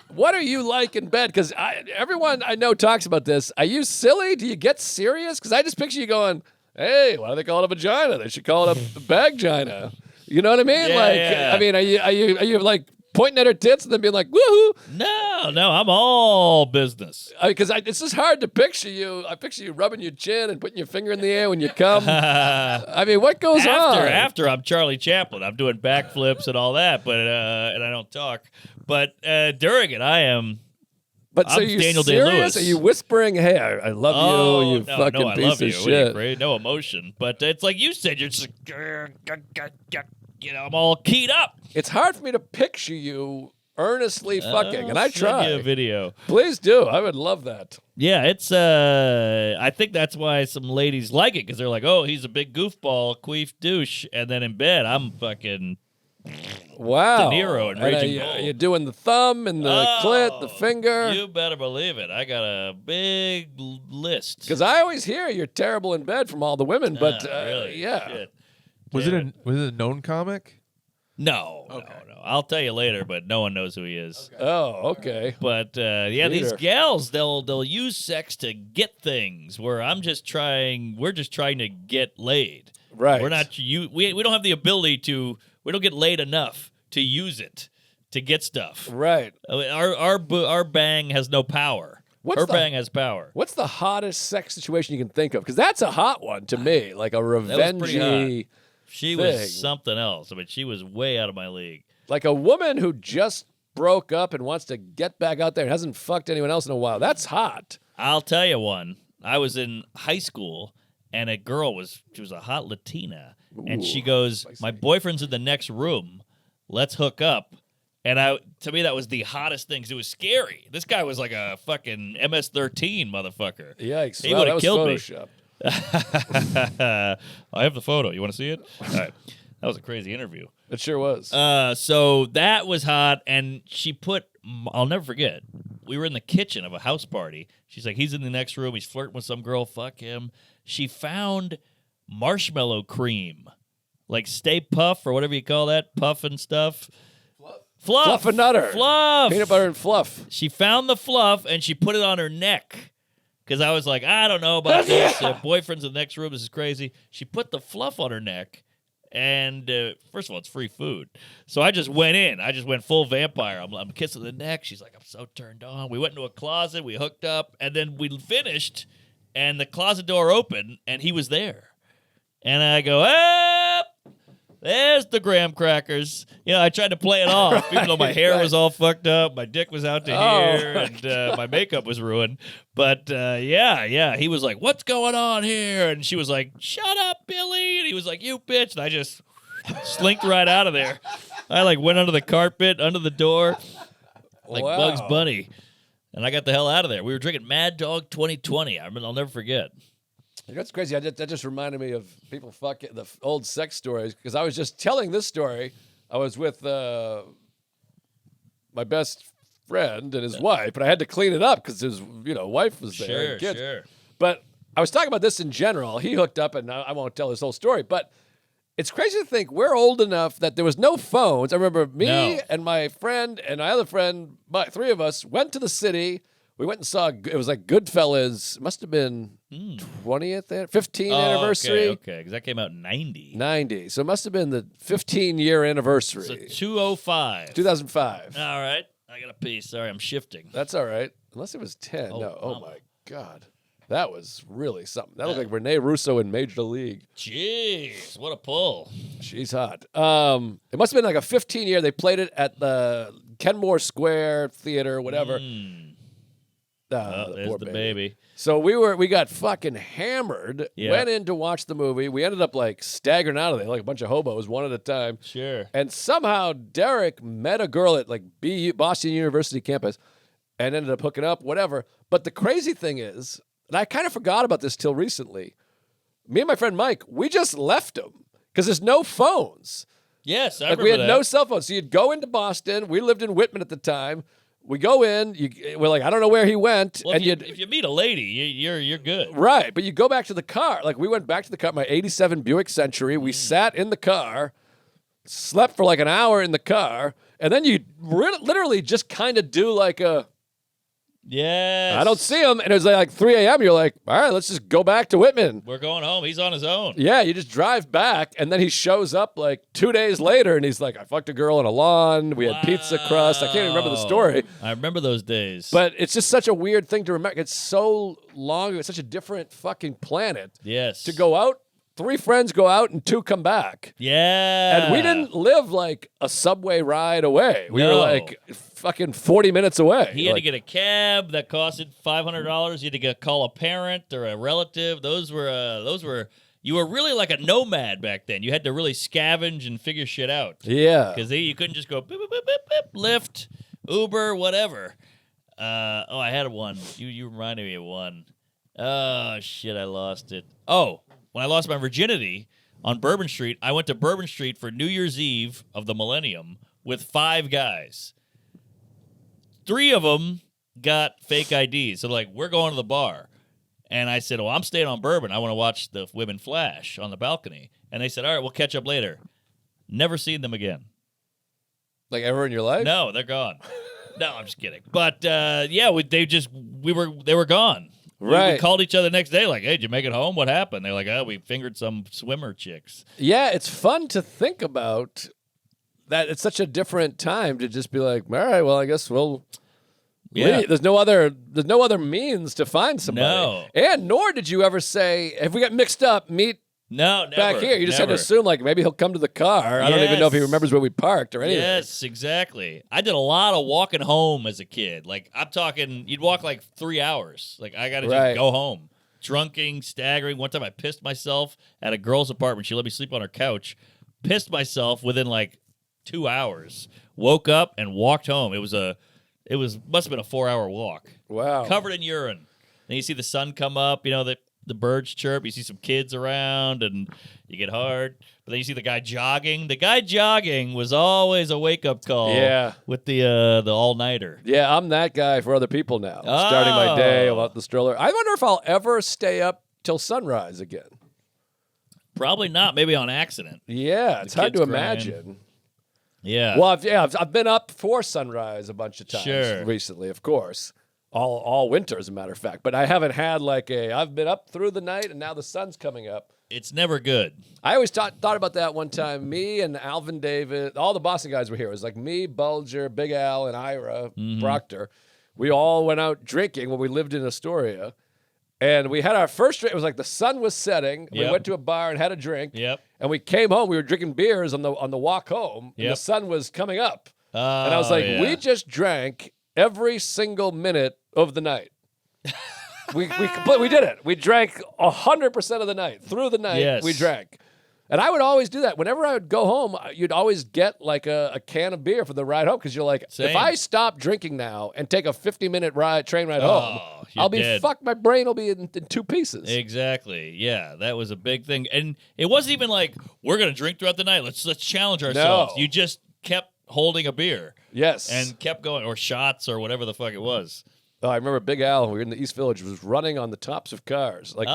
What are you like in bed? Because everyone I know talks about this. Are you silly? Do you get serious? Because I just picture you going, hey, why do they call it a vagina? They should call it a bag-gina. You know what I mean? Yeah. I mean, are you like pointing at her tits and then being like, woohoo? No, I'm all business. Because it's just hard to picture you. I picture you rubbing your chin and putting your finger in the air when you come. I mean, what goes on? After I'm Charlie Chaplin. I'm doing backflips and all that, but and I don't talk. But during it, I am. But so I'm you Daniel serious? Day-Lewis. Are you whispering, hey, I love you, you fucking I piece love of you. shit? No emotion. But it's like you said, you're just I'm all keyed up. It's hard for me to picture you earnestly fucking, and I try. Send you a video. Please do. I would love that. Yeah, it's I think that's why some ladies like it, because they're like, oh, he's a big goofball, queef douche, and then in bed, I'm fucking wow. De Niro and Are Raging you, Bull. are you doing the thumb and the clit, the finger? You better believe it. I got a big list. Because I always hear you're terrible in bed from all the women, but really? yeah. Shit. Was it a known comic? No, no. I'll tell you later, but no one knows who he is. Okay. Oh, okay. But yeah, these gals, they'll use sex to get things. Where we're just trying to get laid. Right. We're not we don't have the ability to. We don't get laid enough to use it to get stuff. Right. Our bang has no power. Her bang has power. What's the hottest sex situation you can think of? Because that's a hot one to me, like a revengey. She thing. was something else. I mean, she was way out of my league. Like a woman who just broke up and wants to get back out there and hasn't fucked anyone else in a while. That's hot. I'll tell you one. I was in high school, and a girl she was a hot Latina, and she goes, my boyfriend's in the next room. Let's hook up. And to me, that was the hottest thing 'cause it was scary. This guy was like a fucking MS-13 motherfucker. Yikes. He Wow, would that have was killed me. Photoshop. I have the photo. You want to see it? All right. That was a crazy interview. It sure was. So that was hot, and she put, I'll never forget, we were in the kitchen of a house party. She's like, he's in the next room. He's flirting with some girl. Fuck him. She found marshmallow cream, like Stay Puff or whatever you call that, puff and stuff. Fluff. Fluff and Nutter. Fluff. Peanut butter and fluff. She found the fluff, and she put it on her neck. Because I was like, I don't know about this. Boyfriend's in the next room. This is crazy. She put the fluff on her neck. And first of all, it's free food. So I just went in. I just went full vampire. I'm kissing the neck. She's like, I'm so turned on. We went into a closet. We hooked up. And then we finished. And the closet door opened. And he was there. And I go, there's the graham crackers. You know, I tried to play it off, even though my hair was all fucked up, my dick was out to here, and my makeup was ruined. But yeah, he was like, "What's going on here?" And she was like, "Shut up, Billy." And he was like, "You bitch." And I just slinked right out of there. I like went under the carpet, under the door, like Wow. Bugs Bunny, and I got the hell out of there. We were drinking Mad Dog 2020. I'll never forget. That's crazy. That just reminded me of people fucking the old sex stories because I was just telling this story. I was with my best friend and his wife, but I had to clean it up because his wife was there. and kids. Sure. But I was talking about this in general. He hooked up, and I won't tell his whole story, but it's crazy to think we're old enough that there was no phones. I remember me and my friend and my other friend, three of us, went to the city. We went and saw, it was like Goodfellas. It must have been 15th anniversary. Okay, because that came out in 90. 90. So it must have been the 15-year anniversary. So 205. 2005. All right. I got a piece. Sorry, I'm shifting. That's all right. Unless it was 10. Oh, no. Oh, mama. my God. That was really something. That looked like Rene Russo in Major League. Jeez, what a pull. She's hot. It must have been like a 15-year. They played it at the Kenmore Square Theater, whatever. There's poor the baby. So we got fucking hammered, Yeah. went in to watch the movie. We ended up like staggering out of there like a bunch of hobos, one at a time. Sure. And somehow Derek met a girl at like Boston University campus and ended up hooking up, whatever. But the crazy thing is, and I kind of forgot about this till recently, me and my friend Mike, we just left him because there's no phones. Yes, I Like remember we had that. no cell phones. So you'd go into Boston. We lived in Whitman at the time. We go in. We're like, I don't know where he went. Well, and if you meet a lady, you're good. right, but you go back to the car. Like we went back to the car, my '87 Buick Century. We sat in the car, slept for like an hour in the car, and then you literally just kind of do like a. Yes. I don't see him, and it was like 3 a.m. You're like, all right, let's just go back to Whitman. We're going home. He's on his own. Yeah, you just drive back, and then he shows up like 2 days later, and he's like, I fucked a girl on a lawn. We had pizza crust. I can't even remember the story. I remember those days. But it's just such a weird thing to remember. It's so long. It's such a different fucking planet yes. to go out. 3 friends go out and 2 come back. Yeah. And we didn't live like a subway ride away. We were No. like fucking 40 minutes away. He had to Like, get a cab that costed $500. You had to call a parent or a relative. Those were. You were really like a nomad back then. You had to really scavenge and figure shit out. yeah. Because you couldn't just go beep, beep, beep, beep, beep, Lyft, Uber, whatever. I had one. You reminded me of one. Oh, shit, I lost it. Oh, when I lost my virginity on Bourbon Street, I went to Bourbon Street for New Year's Eve of the millennium with 5 guys. 3 of them got fake IDs. So, like, we're going to the bar. And I said, well, I'm staying on Bourbon. I want to watch the women flash on the balcony. And they said, all right, we'll catch up later. Never seen them again. Like ever in your life? No, they're gone. No, I'm just kidding. But, yeah, they were gone. We Right. called each other the next day like, hey, did you make it home? What happened? They're like, oh, we fingered some swimmer chicks. Yeah, it's fun to think about that. It's such a different time to just be like, all right, well, I guess we'll. Yeah. There's no other means to find somebody. No. And nor did you ever say, if we got mixed up, meet No, never. back here. You just had to never. assume like maybe he'll come to the car. I don't even know if he Yes. remembers where we parked or anything. Yes, exactly. I did a lot of walking home as a kid. Like, I'm talking, you'd walk like 3 hours. Like, I got to Right. just go home. Drunking, staggering. One time I pissed myself at a girl's apartment. She let me sleep on her couch. Pissed myself within like 2 hours. Woke up and walked home. It must have been a 4-hour walk. Wow. Covered in urine. Then you see the sun come up, the birds chirp, you see some kids around, and you get hard. But then you see the guy jogging. The guy jogging was always a wake-up call. Yeah. With the all-nighter. Yeah, I'm that guy for other people now. Starting my day about the stroller. I wonder if I'll ever stay up till sunrise again. Probably not. Maybe on accident. Yeah, it's hard to imagine. Yeah. Well, I've been up for sunrise a bunch of times recently, of course. All winter, as a matter of fact. But I haven't had I've been up through the night, and now the sun's coming up. It's never good. I always thought about that one time. Me and Alvin David, all the Boston guys were here. It was like me, Bulger, Big Al, and Ira Proctor. We all went out drinking when we lived in Astoria. And we had our first drink. It was like the sun was setting. We went to a bar and had a drink. Yep. And we came home. We were drinking beers on the walk home. And the sun was coming up. And I was like, we just drank every single minute of the night. we did it. We drank 100% of the night. Through the night, we drank. And I would always do that. Whenever I would go home, you'd always get like a can of beer for the ride home because you're like, if I stop drinking now and take a 50-minute train ride home, I'll be dead. fucked. My brain will be in two pieces. Exactly. Yeah, that was a big thing. And it wasn't even like, we're going to drink throughout the night. Let's challenge ourselves. No. You just kept holding a beer. Yes. And kept going, or shots, or whatever the fuck it was. Oh, I remember Big Al, we were in the East Village, was running on the tops of cars. Like,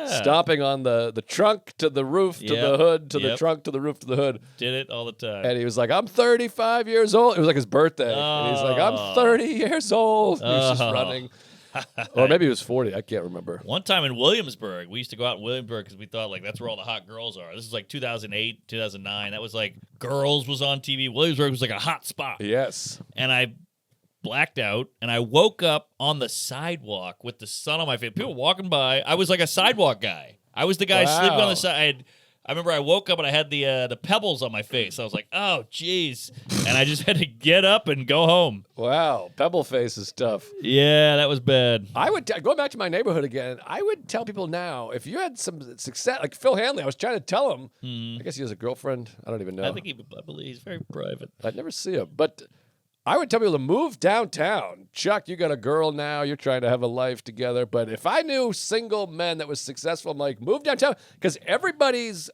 stomping on the trunk to the roof to the hood to the trunk to the roof to the hood. Did it all the time. And he was like, I'm 35 years old. It was like his birthday. And he's like, I'm 30 years old. And he was just running. Or maybe he was 40. I can't remember. One time in Williamsburg, we used to go out in Williamsburg because we thought, that's where all the hot girls are. This is like 2008, 2009. That was like Girls was on TV. Williamsburg was like a hot spot. Yes. And I blacked out, and I woke up on the sidewalk with the sun on my face. People walking by. I was like a sidewalk guy. I was the guy sleeping on the side. I remember I woke up and I had the pebbles on my face. I was like, oh, jeez. And I just had to get up and go home. Wow. Pebble face is tough. Yeah, that was bad. I would, going back to my neighborhood again, I would tell people now, if you had some success, like Phil Hanley, I was trying to tell him, I guess he has a girlfriend. I don't even know. I believe he's very private. I'd never see him. But I would tell people to move downtown. Chuck, you got a girl now. You're trying to have a life together. But if I knew single men that was successful, I'm like, move downtown. Because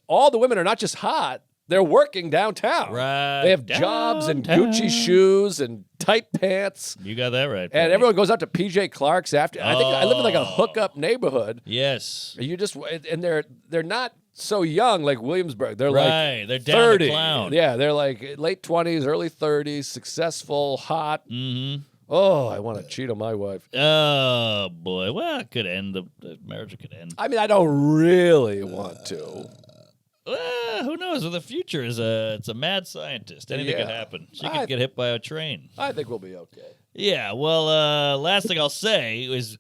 all the women are not just hot. They're working downtown. Right. They have jobs and Gucci shoes and tight pants. You got that right. And everyone goes out to PJ Clark's after. I think I live in like a hookup neighborhood. Yes. And they're not so young like Williamsburg. They're like they're down 30. the clown. Yeah, they're like late 20s, early 30s, successful, hot. Mm-hmm. Oh, I want to cheat on my wife. Oh, boy. Well, it could end. The marriage could end. I mean, I don't really want to. Who knows? Well, the future is it's a mad scientist. Anything could happen. She could get hit by a train. I think we'll be okay. Yeah. Well, last thing I'll say is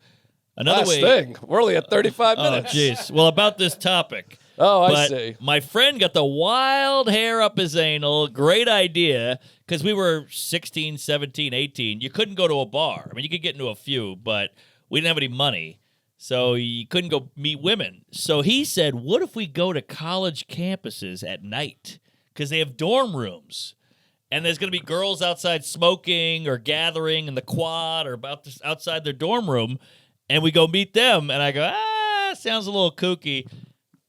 another last thing. We're only at 35 minutes. Oh, jeez. Well, about this topic. Oh, I see. My friend got the wild hair up his anal. Great idea. Because we were 16, 17, 18. You couldn't go to a bar. I mean, you could get into a few, but we didn't have any money. So you couldn't go meet women. So he said, what if we go to college campuses at night? Because they have dorm rooms. And there's going to be girls outside smoking or gathering in the quad or outside their dorm room. And we go meet them. And I go, sounds a little kooky.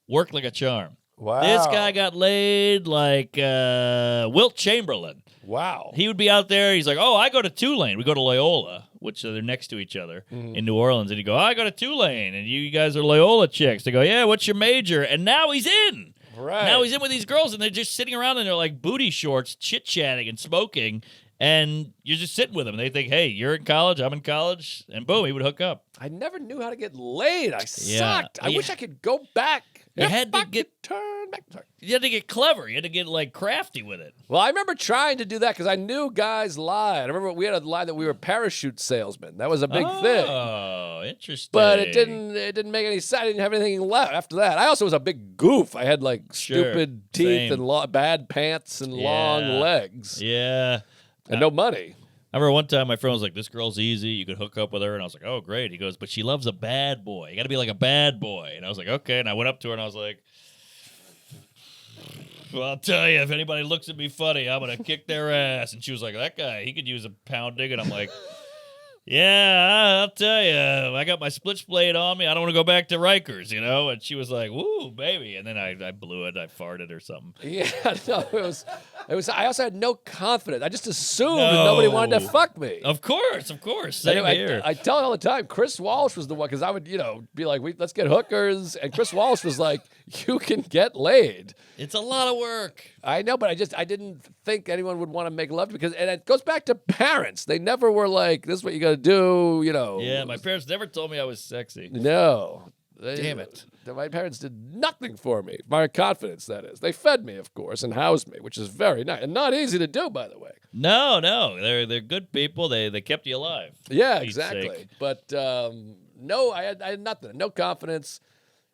Worked like a charm. Wow. This guy got laid like Wilt Chamberlain. Wow. He would be out there. He's like, I go to Tulane. We go to Loyola, which they're next to each other in New Orleans. And he'd go, I go to Tulane. And you guys are Loyola chicks. They go, yeah, what's your major? And now he's in. Right. Now he's in with these girls, and they're just sitting around in their like booty shorts, chit-chatting and smoking. And you're just sitting with them. They think, hey, you're in college, I'm in college. And boom, he would hook up. I never knew how to get laid. I sucked. I wish I could go back. You had to turn back. Sorry. You had to get clever. You had to get like crafty with it. Well, I remember trying to do that because I knew guys lied. I remember we had a lie that we were parachute salesmen. That was a big thing. Oh, interesting. But it didn't make any sense. I didn't have anything left after that. I also was a big goof. I had like stupid teeth and bad pants and long legs. Yeah. And no money. I remember one time my friend was like, this girl's easy. You could hook up with her. And I was like, oh, great. He goes, but she loves a bad boy. You got to be like a bad boy. And I was like, okay. And I went up to her and I was like, Well, I'll tell you, if anybody looks at me funny, I'm going to kick their ass. And she was like, that guy, he could use a pounding. And I'm like, yeah, I'll tell you. I got my split blade on me. I don't want to go back to Rikers, you know? And she was like, woo, baby. And then I blew it. I farted or something. Yeah, no, it was. I also had no confidence. I just assumed that nobody wanted to fuck me. Of course. Same Anyway, here. I tell it all the time. Chris Walsh was the one, because I would, be like, let's get hookers. And Chris Walsh was like, you can get laid. It's a lot of work. I know, but I didn't think anyone would want to make love because, and it goes back to parents. They never were like, this is what you got to do, Yeah, my parents never told me I was sexy. No. Damn it. My parents did nothing for me. My confidence, that is. They fed me, of course, and housed me, which is very nice. And not easy to do, by the way. No, they're good people. They kept you alive. Yeah, for Pete's exactly. sake. But no, I had nothing. No confidence.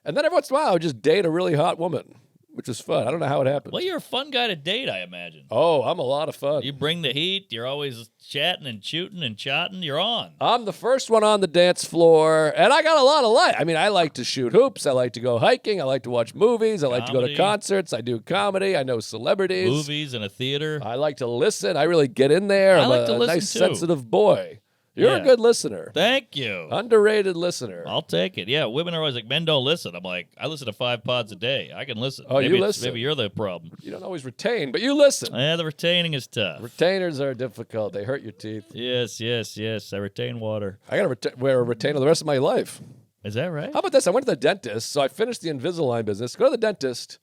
And then every once in a while, I would just date a really hot woman, which is fun. I don't know how it happened. Well, you're a fun guy to date, I imagine. Oh, I'm a lot of fun. You bring the heat. You're always chatting and shooting and chatting. You're on. I'm the first one on the dance floor, and I got a lot of life. I mean, I like to shoot hoops. I like to go hiking. I like to watch movies. I like to go to Comedy. concerts. I do comedy. I know celebrities. Movies and a theater. I like to listen. I really get in there. I I'm like to a listen, nice, too. sensitive boy. You're a Yeah. good listener. Thank you. Underrated listener. I'll take it. Yeah, women are always like, men don't listen. I'm like, I listen to 5 pods a day. I can listen. Oh, you maybe listen. Maybe you're the problem. You don't always retain, but you listen. Yeah, the retaining is tough. Retainers are difficult. They hurt your teeth. Yes. I retain water. I got to wear a retainer the rest of my life. Is that right? How about this? I went to the dentist, so I finished the Invisalign business. Go to the dentist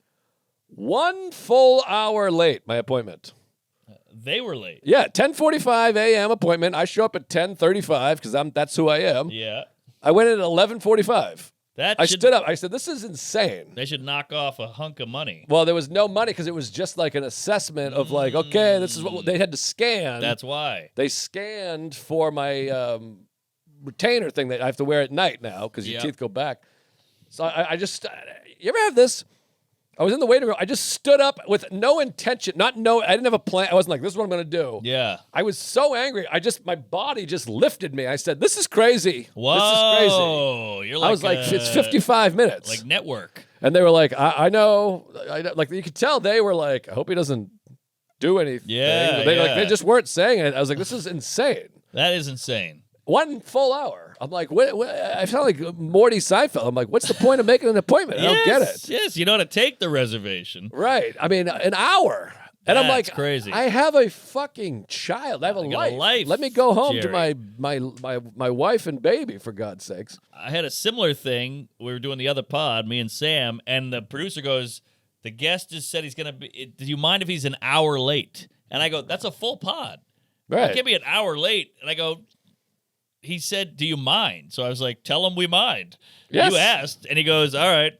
1 full hour late, my appointment. They were late. Yeah, 10:45 a.m. appointment. I show up at 10:35 because that's who I am. Yeah. I went in at 11:45. That I should, stood up. I said, this is insane. They should knock off a hunk of money. Well, there was no money because it was just like an assessment of like, okay, this is what they had to scan. That's why. They scanned for my retainer thing that I have to wear at night now because your Yep. teeth go back. So I just, you ever have this? I was in the waiting room. I just stood up with no intention, I didn't have a plan. I wasn't like, this is what I'm going to do. Yeah. I was so angry. My body just lifted me. I said, this is crazy. Whoa. This is crazy. You're like I was like, it's 55 minutes. Like network. And they were like, I know. Like, you could tell they were like, I hope he doesn't do anything. Yeah, They just weren't saying it. I was like, this is insane. That is insane. 1 full hour. I'm like, what, I sound like Morty Seinfeld. I'm like, what's the point of making an appointment? I don't get it. Yes, you know how to take the reservation. Right. I mean, an hour. And I'm That's like, crazy. I have a fucking child. I have a got life. a life, Let me go home to Jerry. my wife and baby, for God's sakes. I had a similar thing. We were doing the other pod, me and Sam, and the producer goes, the guest just said he's going to be, do you mind if he's an hour late? And I go, that's a full pod. Right. It can't be an hour late. And I go, he said, do you mind? So I was like, tell him we mind. Yes. You asked. And he goes, all right.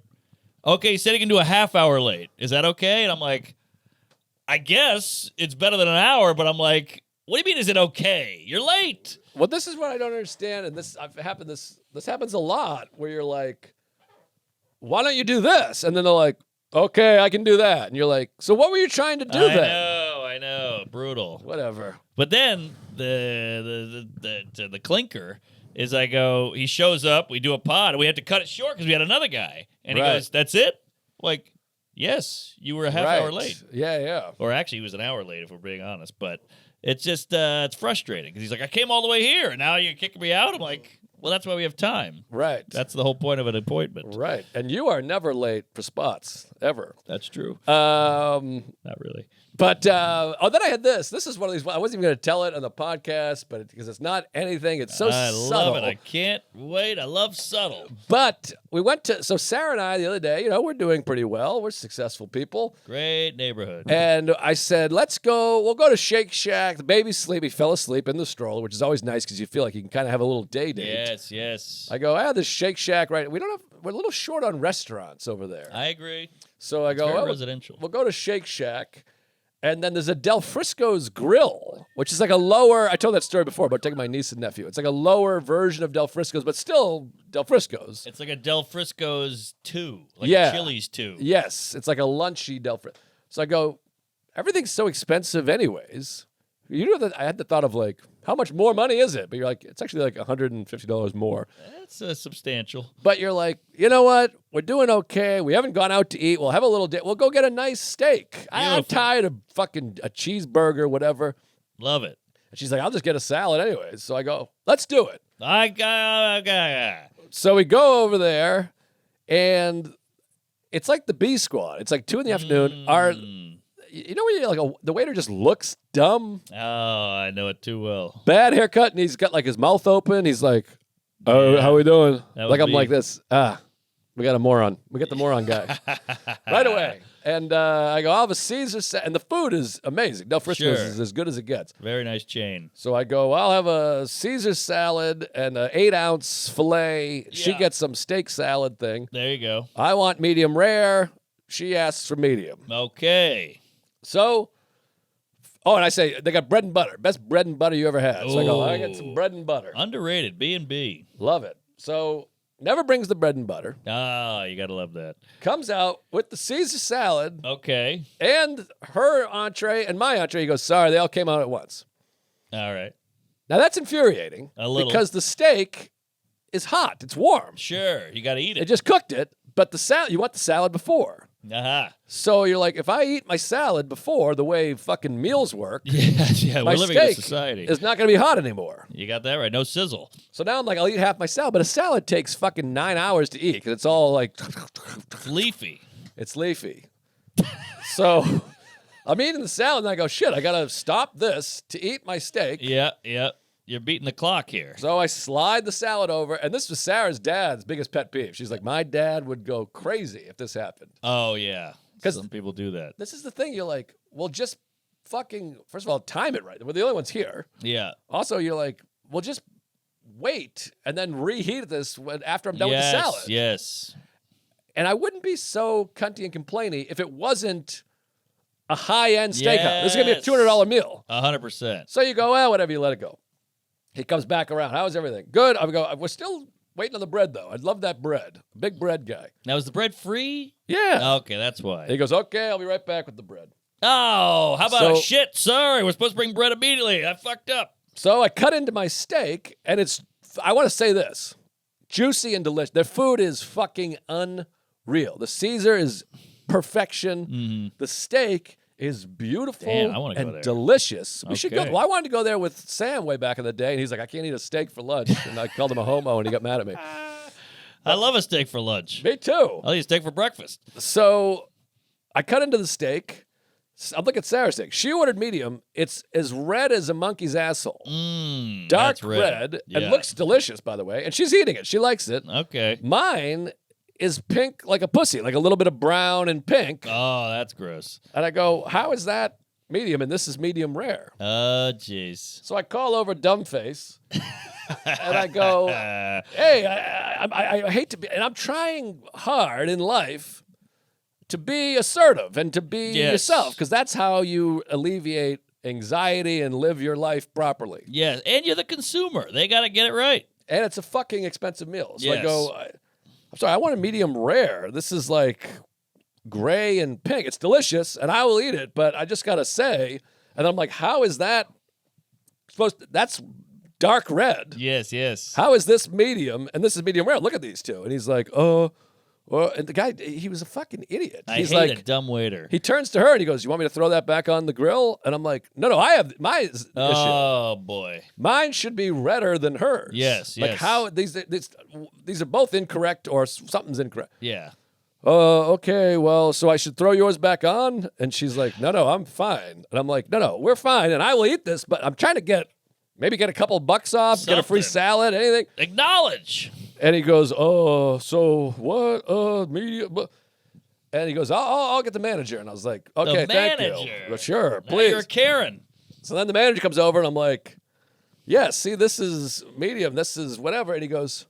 Okay, he said he can do a half hour late. Is that okay? And I'm like, I guess it's better than an hour, but I'm like, what do you mean is it okay? You're late. Well, this is what I don't understand, and this happens a lot, where you're like, why don't you do this? And then they're like, okay, I can do that. And you're like, so what were you trying to do then? I know. Brutal. Whatever. But then the clinker is he shows up, we do a pod, and we have to cut it short because we had another guy. And he Right. goes, that's it? Like, yes, you were a half hour late. Yeah. Or actually, he was an hour late, if we're being honest. But it's just, it's frustrating because he's like, I came all the way here, and now you're kicking me out? I'm like, well, that's why we have time. Right. That's the whole point of an appointment. Right. And you are never late for spots, ever. That's true. Not really. But then I had this. This is one of these. I wasn't even going to tell it on the podcast, but because it's not anything. It's so I subtle. love it. I can't wait. I love subtle. But we went to Sarah and I the other day. We're doing pretty well. We're successful people. Great neighborhood. And I said, let's go. We'll go to Shake Shack. The baby's asleep. He fell asleep in the stroller, which is always nice because you feel like you can kind of have a little day date. Yes. I go, I have this Shake Shack right. We're a little short on restaurants over there. I agree. So I go, very well, residential. We'll go to Shake Shack. And then there's a Del Frisco's Grill, which is like a lower, I told that story before about taking my niece and nephew. It's like a lower version of Del Frisco's, but still Del Frisco's. It's like a Del Frisco's 2, like Yeah. Chili's 2. Yes, it's like a lunchy Del Frisco. So I go, everything's so expensive anyways. you know that I had the thought of like, how much more money is it? But you're like, it's actually like $150 more. That's substantial. But you're like, you know what? We're doing okay. We haven't gone out to eat. We'll have a little we'll go get a nice steak. I'm Beautiful. tired of fucking a cheeseburger, whatever. Love it. And she's like, I'll just get a salad anyways. So I go, let's do it. I got. So we go over there, and it's like the B Squad. It's like 2 in the afternoon. You know when you're like the waiter just looks dumb, Oh, I know it too well. bad haircut, and he's got like his mouth open. He's like, "Oh, how we doing?" That Like would I'm be- like this. We got a moron. We got the moron guy right away. And I go, I'll have a Caesar salad, and the food is amazing. No, Frisco's Sure. is as good as it gets. Very nice chain. So I go, I'll have a Caesar salad and an 8-ounce filet. She Yeah. gets some steak salad thing. There you go. I want medium rare. She asks for medium. Okay. So, and I say, they got bread and butter. Best bread and butter you ever had. So I go, I get some Ooh. bread and butter. Underrated. B&B. Love it. So, never brings the bread and butter. Ah, you got to love that. Comes out with the Caesar salad Okay. and her entree and my entree. He goes, sorry, they all came out at once. All right. Now, that's infuriating. A little. Because the steak is hot. It's warm. Sure. You got to eat They it. just cooked it, but the salad, you want the salad before. Aha. So you're like, if I eat my salad before the way fucking meals work, Yeah. my We're living in a steak society. is not going to be hot anymore. You got that right. No sizzle. So now I'm like, I'll eat half my salad, but a salad takes fucking 9 hours to eat because it's all like, It's leafy. it's leafy. So I'm eating the salad and I go, shit, I got to stop this to eat my steak. Yeah. Yeah. You're beating the clock here. So I slide the salad over, and this was Sarah's dad's biggest pet peeve. She's like, my dad would go crazy if this happened. Oh, yeah. 'Cause- Some people do that. This is the thing. You're like, well, just fucking, first of all, time it right. We're the only ones here. Yeah. Also, you're like, well, just wait and then reheat this after I'm done with the salad. Yes. And I wouldn't be so cunty and complainy if it wasn't a high-end steakhouse. This is going to be a Yes. $200 meal. 100%. So you go, well, whatever, you let it go. He comes back around. How's everything? Good. I go, we're still waiting on the bread, though. I'd love that bread. Big bread guy. Now, is the bread free? Yeah. Okay, that's why. He goes, okay, I'll be right back with the bread. Oh, how about a So- shit? Sorry, we're supposed to bring bread immediately. I fucked up. So I cut into my steak, and I want to say this, juicy and delicious. Their food is fucking unreal. The Caesar is perfection. The steak is beautiful Damn, I wanna go and there. delicious. We should go. Okay. Well, I wanted to go there with Sam way back in the day, and he's like, I can't eat a steak for lunch. And I called him a homo, and he got mad at me. I love a steak for lunch. Me too. I'll eat a steak for breakfast. So I cut into the steak. I'm looking at Sarah's steak. She ordered medium. It's as red as a monkey's asshole. Mmm. Dark that's red. Yeah. And looks delicious, by the way. And she's eating it. She likes it. Okay. Mine is pink like a pussy, like a little bit of brown and pink. Oh, that's gross. And I go, how is that medium? And this is medium rare. Oh, jeez. So I call over Dumbface. And I go, hey, I hate to be, and I'm trying hard in life to be assertive and to be Yes. yourself, because that's how you alleviate anxiety and live your life properly. Yeah, and you're the consumer. They got to get it right. And it's a fucking expensive meal. So I Yes. go, I'm sorry, I want a medium rare. This is like gray and pink. It's delicious, and I will eat it, but I just got to say, and I'm like, how is that supposed to, that's dark red. Yes, yes. How is this medium and this is medium rare? Look at these two. And he's like, oh, well, and the guy, he was a fucking idiot. I He's hate like, a dumb waiter. he turns to her and he goes, you want me to throw that back on the grill? And I'm like, no, I have mine. Oh, boy. Mine should be redder than hers. Yes, Like yes. how these are both incorrect or something's incorrect. Yeah. Okay, well, so I should throw yours back on? And she's like, no, I'm fine. And I'm like, no, we're fine. And I will eat this, but I'm trying to maybe get a couple bucks off, get a free Something. salad, anything. Acknowledge. And he goes, so what? Medium. And he goes, I'll get the manager. And I was like, okay, The thank you. manager. Well, sure, Now please. you're Karen. So then the manager comes over and I'm like, yeah, see, this is medium. This is whatever. And he goes,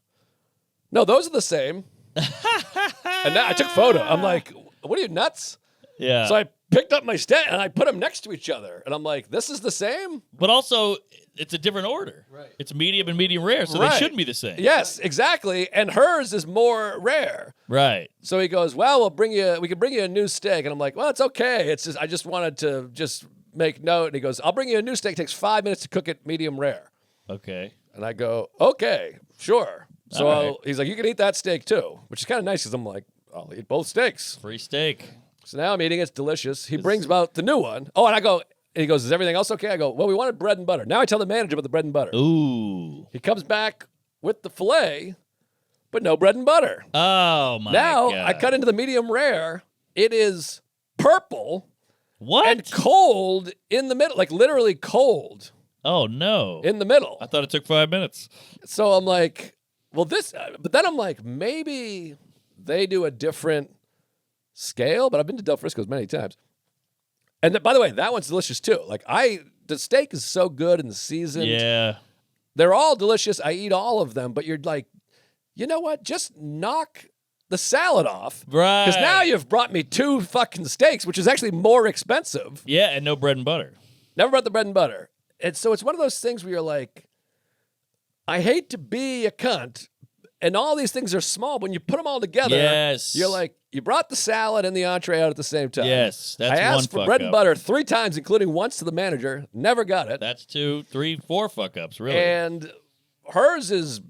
no, those are the same. And now I took a photo. I'm like, what are you, nuts? Yeah. So I picked up my steak and I put them next to each other. And I'm like, this is the same? But also, it's a different order. Right. It's medium and medium rare, so Right. they shouldn't be the same. Yes, exactly. And hers is more rare. Right. So he goes, well, we can bring you a new steak. And I'm like, well, it's okay. It's just, I just wanted to just make note. And he goes, I'll bring you a new steak. It takes 5 minutes to cook it medium rare. Okay. And I go, okay, sure. So All right. he's like, you can eat that steak too, which is kind of nice because I'm like, I'll eat both steaks. Free steak. So now I'm eating. It's delicious. He brings about the new one. Oh, and I go, and he goes, is everything else okay? I go, well, we wanted bread and butter. Now I tell the manager about the bread and butter. Ooh. He comes back with the filet, but no bread and butter. Oh, my Now God. I cut into the medium rare. It is purple What? and cold in the middle, like literally cold Oh, no. in the middle. I thought it took 5 minutes. So I'm like, well, but then I'm like, maybe they do a different scale, but I've been to Del Frisco's many times. And by the way, that one's delicious too. Like the steak is so good and seasoned. Yeah. They're all delicious. I eat all of them, but you're like, you know what? Just knock the salad off. Right. Because now you've brought me 2 fucking steaks, which is actually more expensive. Yeah, and no bread and butter. Never brought the bread and butter. And so it's one of those things where you're like, I hate to be a cunt, and all these things are small. When you put them all together, Yes. you're like, you brought the salad and the entree out at the same time. Yes, that's I asked one for fuck bread and up. butter 3 times, including once to the manager. Never got it. That's 2, 3, 4 fuck ups, really. And hers is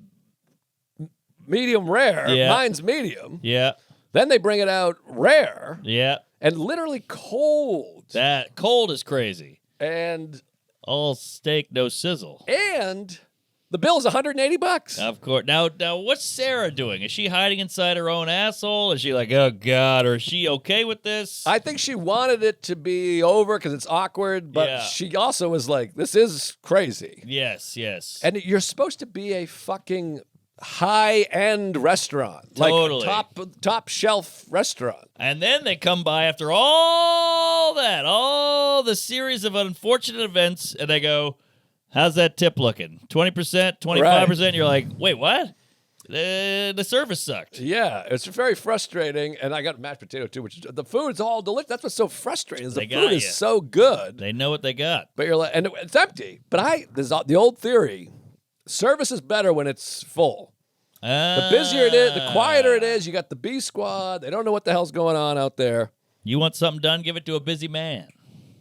medium rare. Yeah. Mine's medium. Yeah. Then they bring it out rare Yeah. and literally cold. That cold is crazy. And All steak, no sizzle. the bill is $180. Of course. Now, what's Sarah doing? Is she hiding inside her own asshole? Is she like, oh God, or is she okay with this? I think she wanted it to be over because it's awkward, but Yeah. she also was like, this is crazy. Yes, yes. And you're supposed to be a fucking high-end restaurant. Totally. Like top shelf restaurant. And then they come by after all that, all the series of unfortunate events, and they go, how's that tip looking? 20%, 25%? You're like, wait, what? The service sucked. Yeah, it's very frustrating. And I got mashed potato too, which the food's all delicious. That's what's so frustrating is the They got food ya. is so good. They know what they got. But you're like, and it's empty. But there's the old theory: service is better when it's full. The busier it is, the quieter it is. You got the B squad. They don't know what the hell's going on out there. You want something done, give it to a busy man.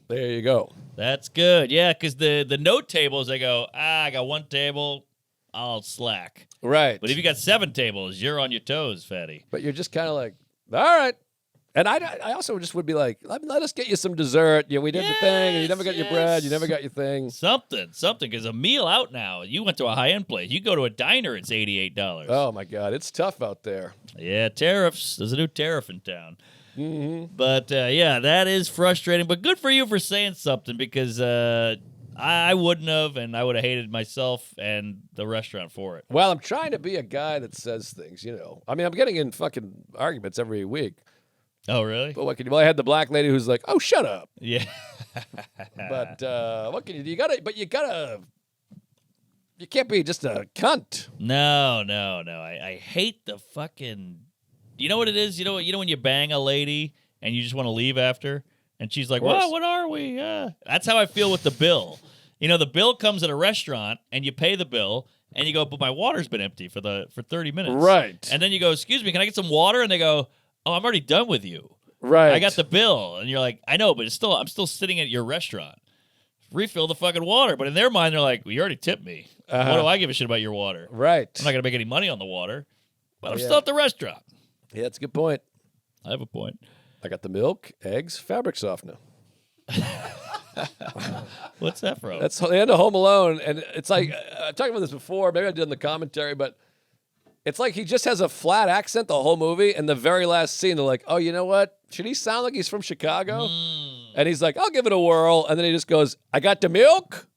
There you go. That's good. Yeah, because the note tables, they go, I got 1 table, I'll slack. Right. But if you got 7 tables, you're on your toes, fatty. But you're just kind of like, all right. And I also just would be like, let us get you some dessert. Yeah, we did the thing, and you never got your bread. You never got your thing. Something. Because a meal out now, you went to a high-end place. You go to a diner, it's $88. Oh, my God. It's tough out there. Yeah, tariffs. There's a new tariff in town. Mm-hmm. But, yeah, that is frustrating. But good for you for saying something because I wouldn't have, and I would have hated myself and the restaurant for it. Well, I'm trying to be a guy that says things, you know. I mean, I'm getting in fucking arguments every week. Oh, really? But what can you? Well, I had the black lady who's like, "Oh, shut up." Yeah. But what can you do? You can't be just a cunt. No. I hate the fucking. You know what it is? You know when you bang a lady and you just want to leave after, and she's like, course. "What are we?" That's how I feel with the bill. You know, the bill comes at a restaurant, and you pay the bill, and you go, "But my water's been empty for 30 minutes." Right. And then you go, "Excuse me, can I get some water?" And they go, "Oh, I'm already done with you. Right. I got the bill." And you're like, "I know, but I'm still sitting at your restaurant. Refill the fucking water." But in their mind, they're like, "Well, you already tipped me. Uh-huh. What do I give a shit about your water? Right. I'm not gonna make any money on the water, but I'm Yeah. still at the restaurant." Yeah, that's a good point. I have a point. I got the milk, eggs, fabric softener. What's that from? That's the end of Home Alone, and it's like I talked about this before. Maybe I did in the commentary, but it's like he just has a flat accent the whole movie. And the very last scene, they're like, "Oh, you know what? Should he sound like he's from Chicago?" And he's like, "I'll give it a whirl." And then he just goes, "I got the milk."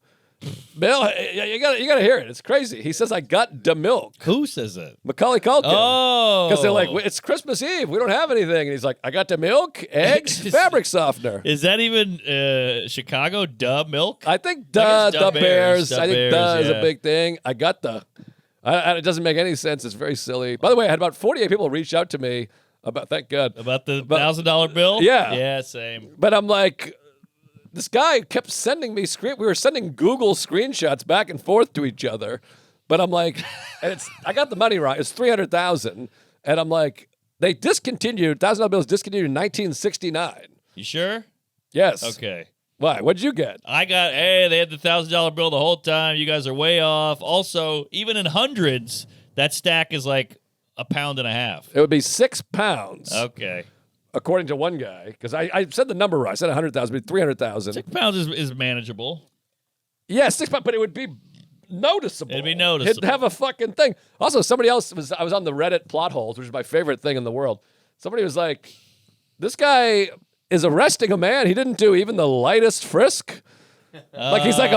Bill, you gotta hear it. It's crazy. He says, "I got the milk." Who says it? Macaulay Culkin. Oh, Because they're like, "It's Christmas Eve. We don't have anything." And he's like, "I got the milk, eggs, fabric softener." Is that even Chicago? Duh, milk. I think I guess the Bears. Da I think Bears, duh is yeah. a big thing. I got the. It doesn't make any sense. It's very silly. By the way, I had about 48 people reach out to me about. Thank God. About the $1,000 bill? Yeah. Yeah, same. But I'm like, this guy kept sending me We were sending Google screenshots back and forth to each other. But I'm like, and I got the money right. It's 300,000, and I'm like, they discontinued $1,000 bills discontinued in 1969. You sure? Yes. Okay. Why? What'd you get? They had the $1,000 bill the whole time. You guys are way off. Also, even in hundreds, that stack is like £1.50 pounds. It would be 6 pounds. Okay. According to one guy, because I said the number right. I said 100,000, but 300,000. 6 pounds is manageable. Yeah, 6 pounds, but it would be noticeable. It'd be noticeable. He'd have a fucking thing. Also, somebody else I was on the Reddit plot holes, which is my favorite thing in the world. Somebody was like, this guy is arresting a man. He didn't do even the lightest frisk. Like he's like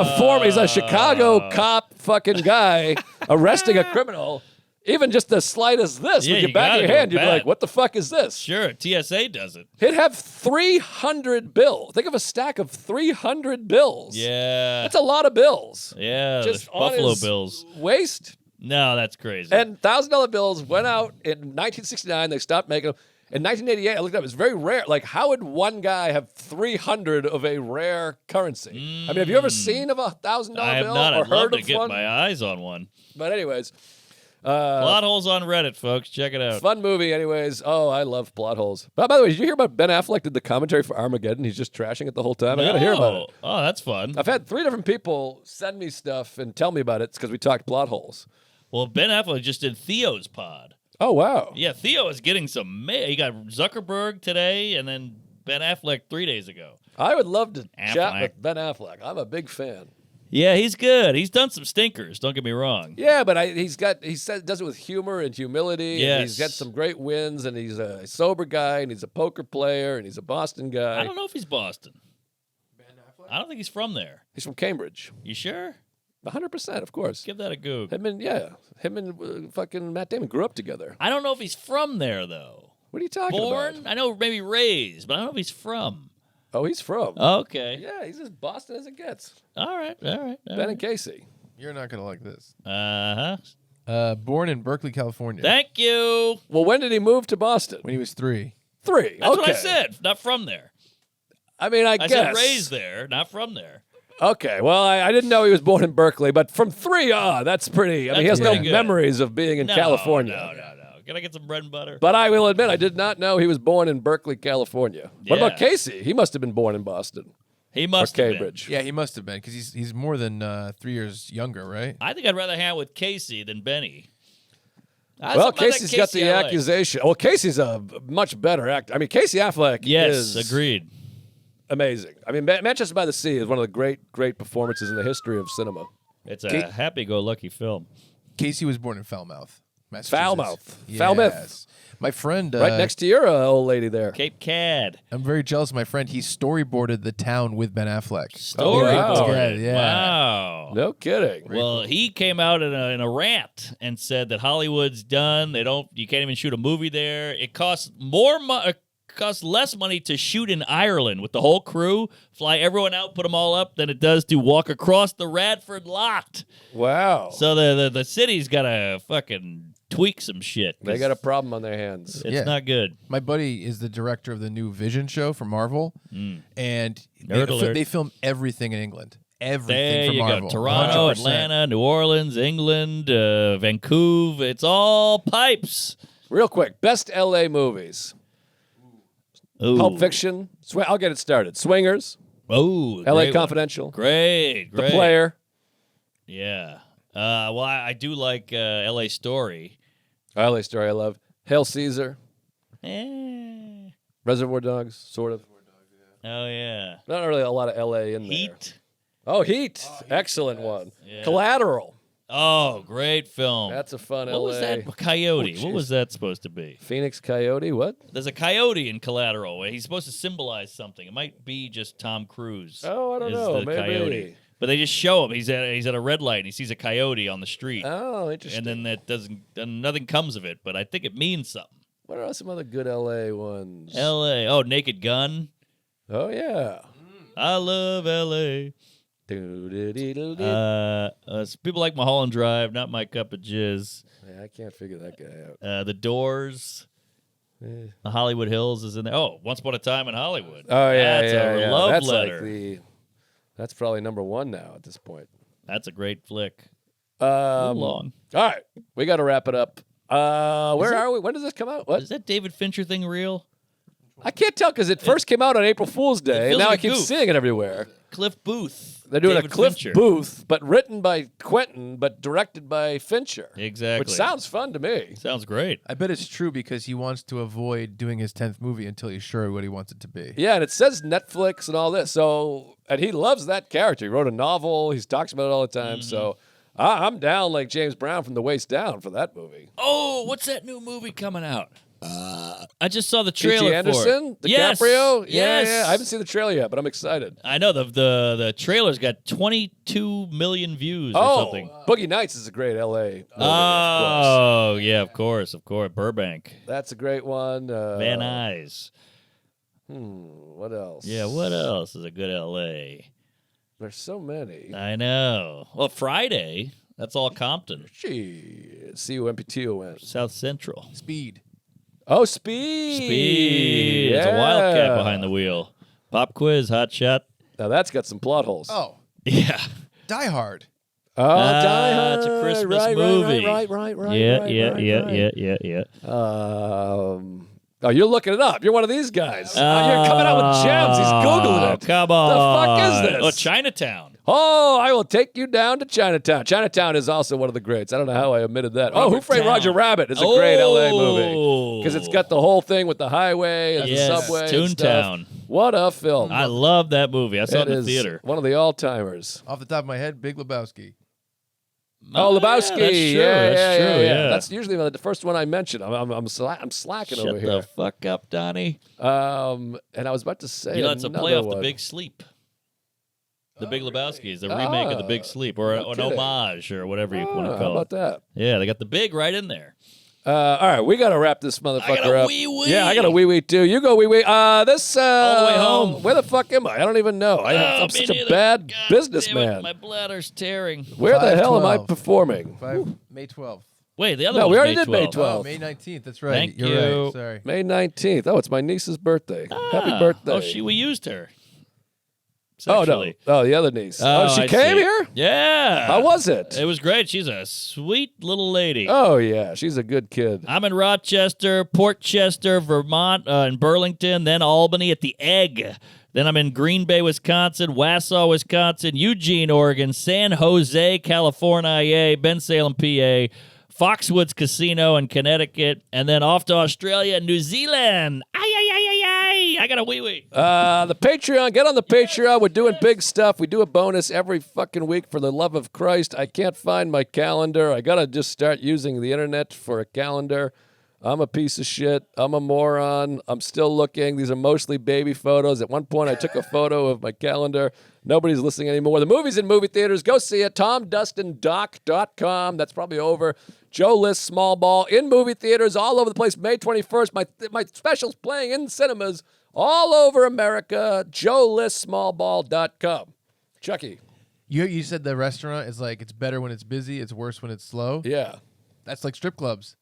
he's a Chicago cop fucking guy arresting a criminal. Even just the slightest this, Yeah, with your you back of gotta your go hand, you'd be bad. like, what the fuck is this? Sure, TSA does it. He'd have 300 bills. Think of a stack of 300 bills. Yeah. That's a lot of bills. Yeah, Just the on Buffalo his Bills. waist. No, that's crazy. And $1,000 bills went out in 1969. They stopped making them. In 1988, I looked it up. It's very rare. Like, how would one guy have 300 of a rare currency? I mean, have you ever seen of a $1,000 bill I have or not. I'd heard love to of get one? my eyes on one. But anyways, Plot holes on Reddit, folks. Check it out. fun movie. Anyways, oh, I love plot holes. By the way, did you hear about Ben Affleck did the commentary for Armageddon? He's just trashing it the whole time. I got to hear about it. Oh, that's fun. I've had 3 different people send me stuff and tell me about it because we talked plot holes. Well, Ben Affleck just did Theo's pod. Oh, wow. Yeah, Theo is getting some. He got Zuckerberg today, and then Ben Affleck 3 days ago. I would love to chat Affleck. with Ben Affleck. I'm a big fan. Yeah, he's good. He's done some stinkers. Don't get me wrong. Yeah, but he does it with humor and humility. And he's got Yes. some great wins, and he's a sober guy, and he's a poker player, and he's a Boston guy. I don't know if he's Boston. I don't think he's from there. He's from Cambridge. You sure? 100%, of course. Give that a goog. Him and fucking Matt Damon grew up together. I don't know if he's from there though. What are you talking Born? about? I know maybe raised, but I don't know if he's from. Oh, he's from. Okay. Yeah, he's as Boston as it gets. All right. Ben and Casey. You're not gonna like this. Uh-huh. Born in Berkeley, California. Thank you. Well, when did he move to Boston? when he was 3. 3. That's okay. what I said. Not from there. I mean, I I guess. said raised there, not from there. Okay, well, I didn't know he was born in Berkeley, but from 3, that's pretty. I mean, he has That's no pretty good. memories of being in California. No. Can I get some bread and butter? But I will admit, I did not know he was born in Berkeley, California. What about Yeah. Casey? He must have been born in Boston He or must have been. Cambridge. Yeah, he must have been because he's more than 3 years younger, right? I think I'd rather hang out with Casey than Benny. Well, Something about that Casey's got the Casey I like. accusation. Well, Casey's a much better actor. I mean, Casey Affleck Yes, is agreed. amazing. I mean, Manchester by the Sea is one of the great performances in the history of cinema. It's a happy-go-lucky film. Casey was born in Falmouth, Massachusetts. Falmouth. Yes. Falmouth. My friend, Right next to your old lady there. Cape Cad. I'm very jealous of my friend. He storyboarded The Town with Ben Affleck. Storyboard. Yeah. Wow. No kidding. Well, he came out in a rant and said that Hollywood's done. You can't even shoot a movie there. It costs costs less money to shoot in Ireland with the whole crew, fly everyone out, put them all up, than it does to walk across the Radford lot. Wow. So the city's got to fucking tweak some shit. They got a problem on their hands. It's Yeah. not good. My buddy is the director of the new Vision show for Marvel, and Nerd alert. they film everything in England. Everything There for you Marvel. go. Toronto, 100%. Atlanta, New Orleans, England, Vancouver. It's all pipes. Real quick, best LA movies. Ooh. Pulp Fiction. I'll get it started. Swingers. Oh, LA great one. Confidential. Great. The Player. Yeah. Well, I do like LA Story. LA Story I love. Hail Caesar. Eh. Reservoir Dogs, sort of. Oh, yeah. Not really a lot of LA in there. Heat. Oh, Heat. Excellent one. Yeah. Collateral. Oh, great film. That's a fun what LA. was that? Coyote. Oh, what was that supposed to be? Phoenix Coyote, what? There's a coyote in Collateral. He's supposed to symbolize something. It might be just Tom Cruise. Oh, I don't is know. the Maybe. coyote. But they just show him. He's at a red light and he sees a coyote on the street. Oh, interesting. And then nothing comes of it. But I think it means something. What are some other good LA ones? L.A. Oh, Naked Gun. Oh, yeah. I love L.A. Doo-doo-doo-doo-doo. People like Mulholland Drive, not my cup of jizz. Yeah, I can't figure that guy out. The Doors. Eh. The Hollywood Hills is in there. Oh, Once Upon a Time in Hollywood. Oh, yeah, That's yeah, a yeah. love That's letter. like that's probably number one now at this point. That's a great flick. Long. All right, we got to wrap it up. Where are we? When does this come out? What? Is that David Fincher thing real? I can't tell because it first came out on April Fool's Day, and feels now like I a keep goof. seeing it everywhere. Cliff Booth. They're doing David a Cliff Fincher. Booth, but written by Quentin, but directed by Fincher. Exactly. Which sounds fun to me. Sounds great. I bet it's true because he wants to avoid doing his 10th movie until he's sure what he wants it to be. Yeah, and it says Netflix and all this. So, and he loves that character. He wrote a novel. He talks about it all the time. So, I'm down like James Brown from the waist down for that movie. Oh, what's that new movie coming out? I just saw the trailer P.T. Anderson, for it. Yes. DiCaprio. Yes. Yeah. I haven't seen the trailer yet, but I'm excited. I know the trailer's got 22 million views or Oh, something. Boogie Nights is a great L.A. movie, of course. Oh, yeah, of course. Burbank. That's a great one. Van Nuys. What else? Yeah, what else is a good L.A.? There's so many. I know. Well, Friday, that's all Compton. Gee, C-U-M-P-T-O-N. South Central. Speed. Oh, Speed. Speed. It's a wildcat behind the wheel. Pop quiz, hot shot. Now that's got some plot holes. Oh, Yeah. Die Hard. Oh, Die Hard. It's a Christmas right, movie. Right. Yeah. Oh, you're looking it up. You're one of these guys. You're coming out with gems. He's Googling it. Come on. The fuck is this? Oh, Chinatown. Oh, I will take you down to Chinatown. Chinatown is also one of the greats. I don't know how I omitted that. Oh, Who Robert Framed Town. Roger Rabbit is a great L.A. movie. Oh. Because it's got the whole thing with the highway and Yes, the subway and stuff. Toontown. What a film. I love that movie. I saw it in the is theater. one of the all-timers. Off the top of my head, Big Lebowski. Oh, Lebowski. Yeah, that's true. That's true. Yeah. That's usually the first one I mention. I'm slacking Shut over the here. fuck up, Donnie. And I was about to say You know, it's a another play off one. The Big Sleep. The Big Lebowski is a remake of The Big Sleep, or an kidding. homage, or whatever you want to How call about it. that? Yeah, they got the Big right in there. All right, we got to wrap this motherfucker I got a up. wee-wee. Yeah, I got a wee-wee too. You go wee-wee. This All the way home. Where the fuck am I? I don't even know. I'm me such a neither. bad God damn it, businessman. my bladder's tearing. Where the hell am I 5/12. performing? May 12th. Wait, the other No, one we was already May did May 12th. 12th. Oh, May 19th. That's right. Thank You're you. right. Sorry. May 19th. Oh, it's my niece's birthday. Happy Ah. birthday. Oh, we used her. Oh, no. Sexually. Oh, the other niece. She I came see. here? Yeah. How was it? It was great. She's a sweet little lady. Oh, yeah. She's a good kid. I'm in Rochester, Port Chester, Vermont, and Burlington, then Albany at the Egg. Then I'm in Green Bay, Wisconsin, Wausau, Wisconsin, Eugene, Oregon, San Jose, California, Bensalem, PA, Foxwoods Casino in Connecticut, and then off to Australia and New Zealand. I got a wee-wee. The Patreon. Get on the Patreon. We're doing big stuff. We do a bonus every fucking week for the love of Christ. I can't find my calendar. I got to just start using the internet for a calendar. I'm a piece of shit. I'm a moron. I'm still looking. These are mostly baby photos. At one point, I took a photo of my calendar. Nobody's listening anymore. The movie's in movie theaters. Go see it. TomDustinDoc.com. That's probably over. Joe List Small Ball in movie theaters all over the place. May 21st. My special's playing in cinemas all over America. JoeListSmallBall.com. Chucky. You said the restaurant is like it's better when it's busy, it's worse when it's slow. Yeah. That's like strip clubs,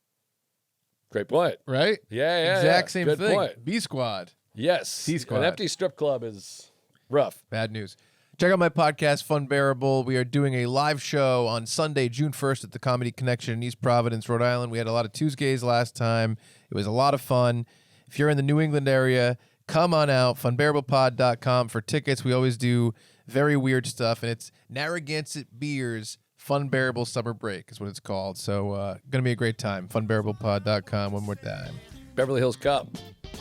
Great point. right? Yeah. Exact same Good thing. point. B Squad. Yes. C-Squad. An empty strip club is rough. Bad news. Check out my podcast, Fun Bearable. We are doing a live show on Sunday, June 1st at the Comedy Connection in East Providence, Rhode Island. We had a lot of Tuesdays last time. It was a lot of fun. If you're in the New England area, come on out, funbearablepod.com for tickets. We always do very weird stuff, and it's Narragansett Beers Fun Bearable Summer Break is what it's called. So going to be a great time. Funbearablepod.com one more time. Beverly Hills Cop.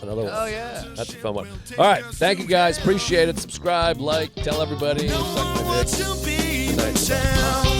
Another one. Oh, yeah. That's a fun one. All right. Thank you, guys. Appreciate it. Subscribe, like, tell everybody. Suck my dick. Want to be Nice. the town.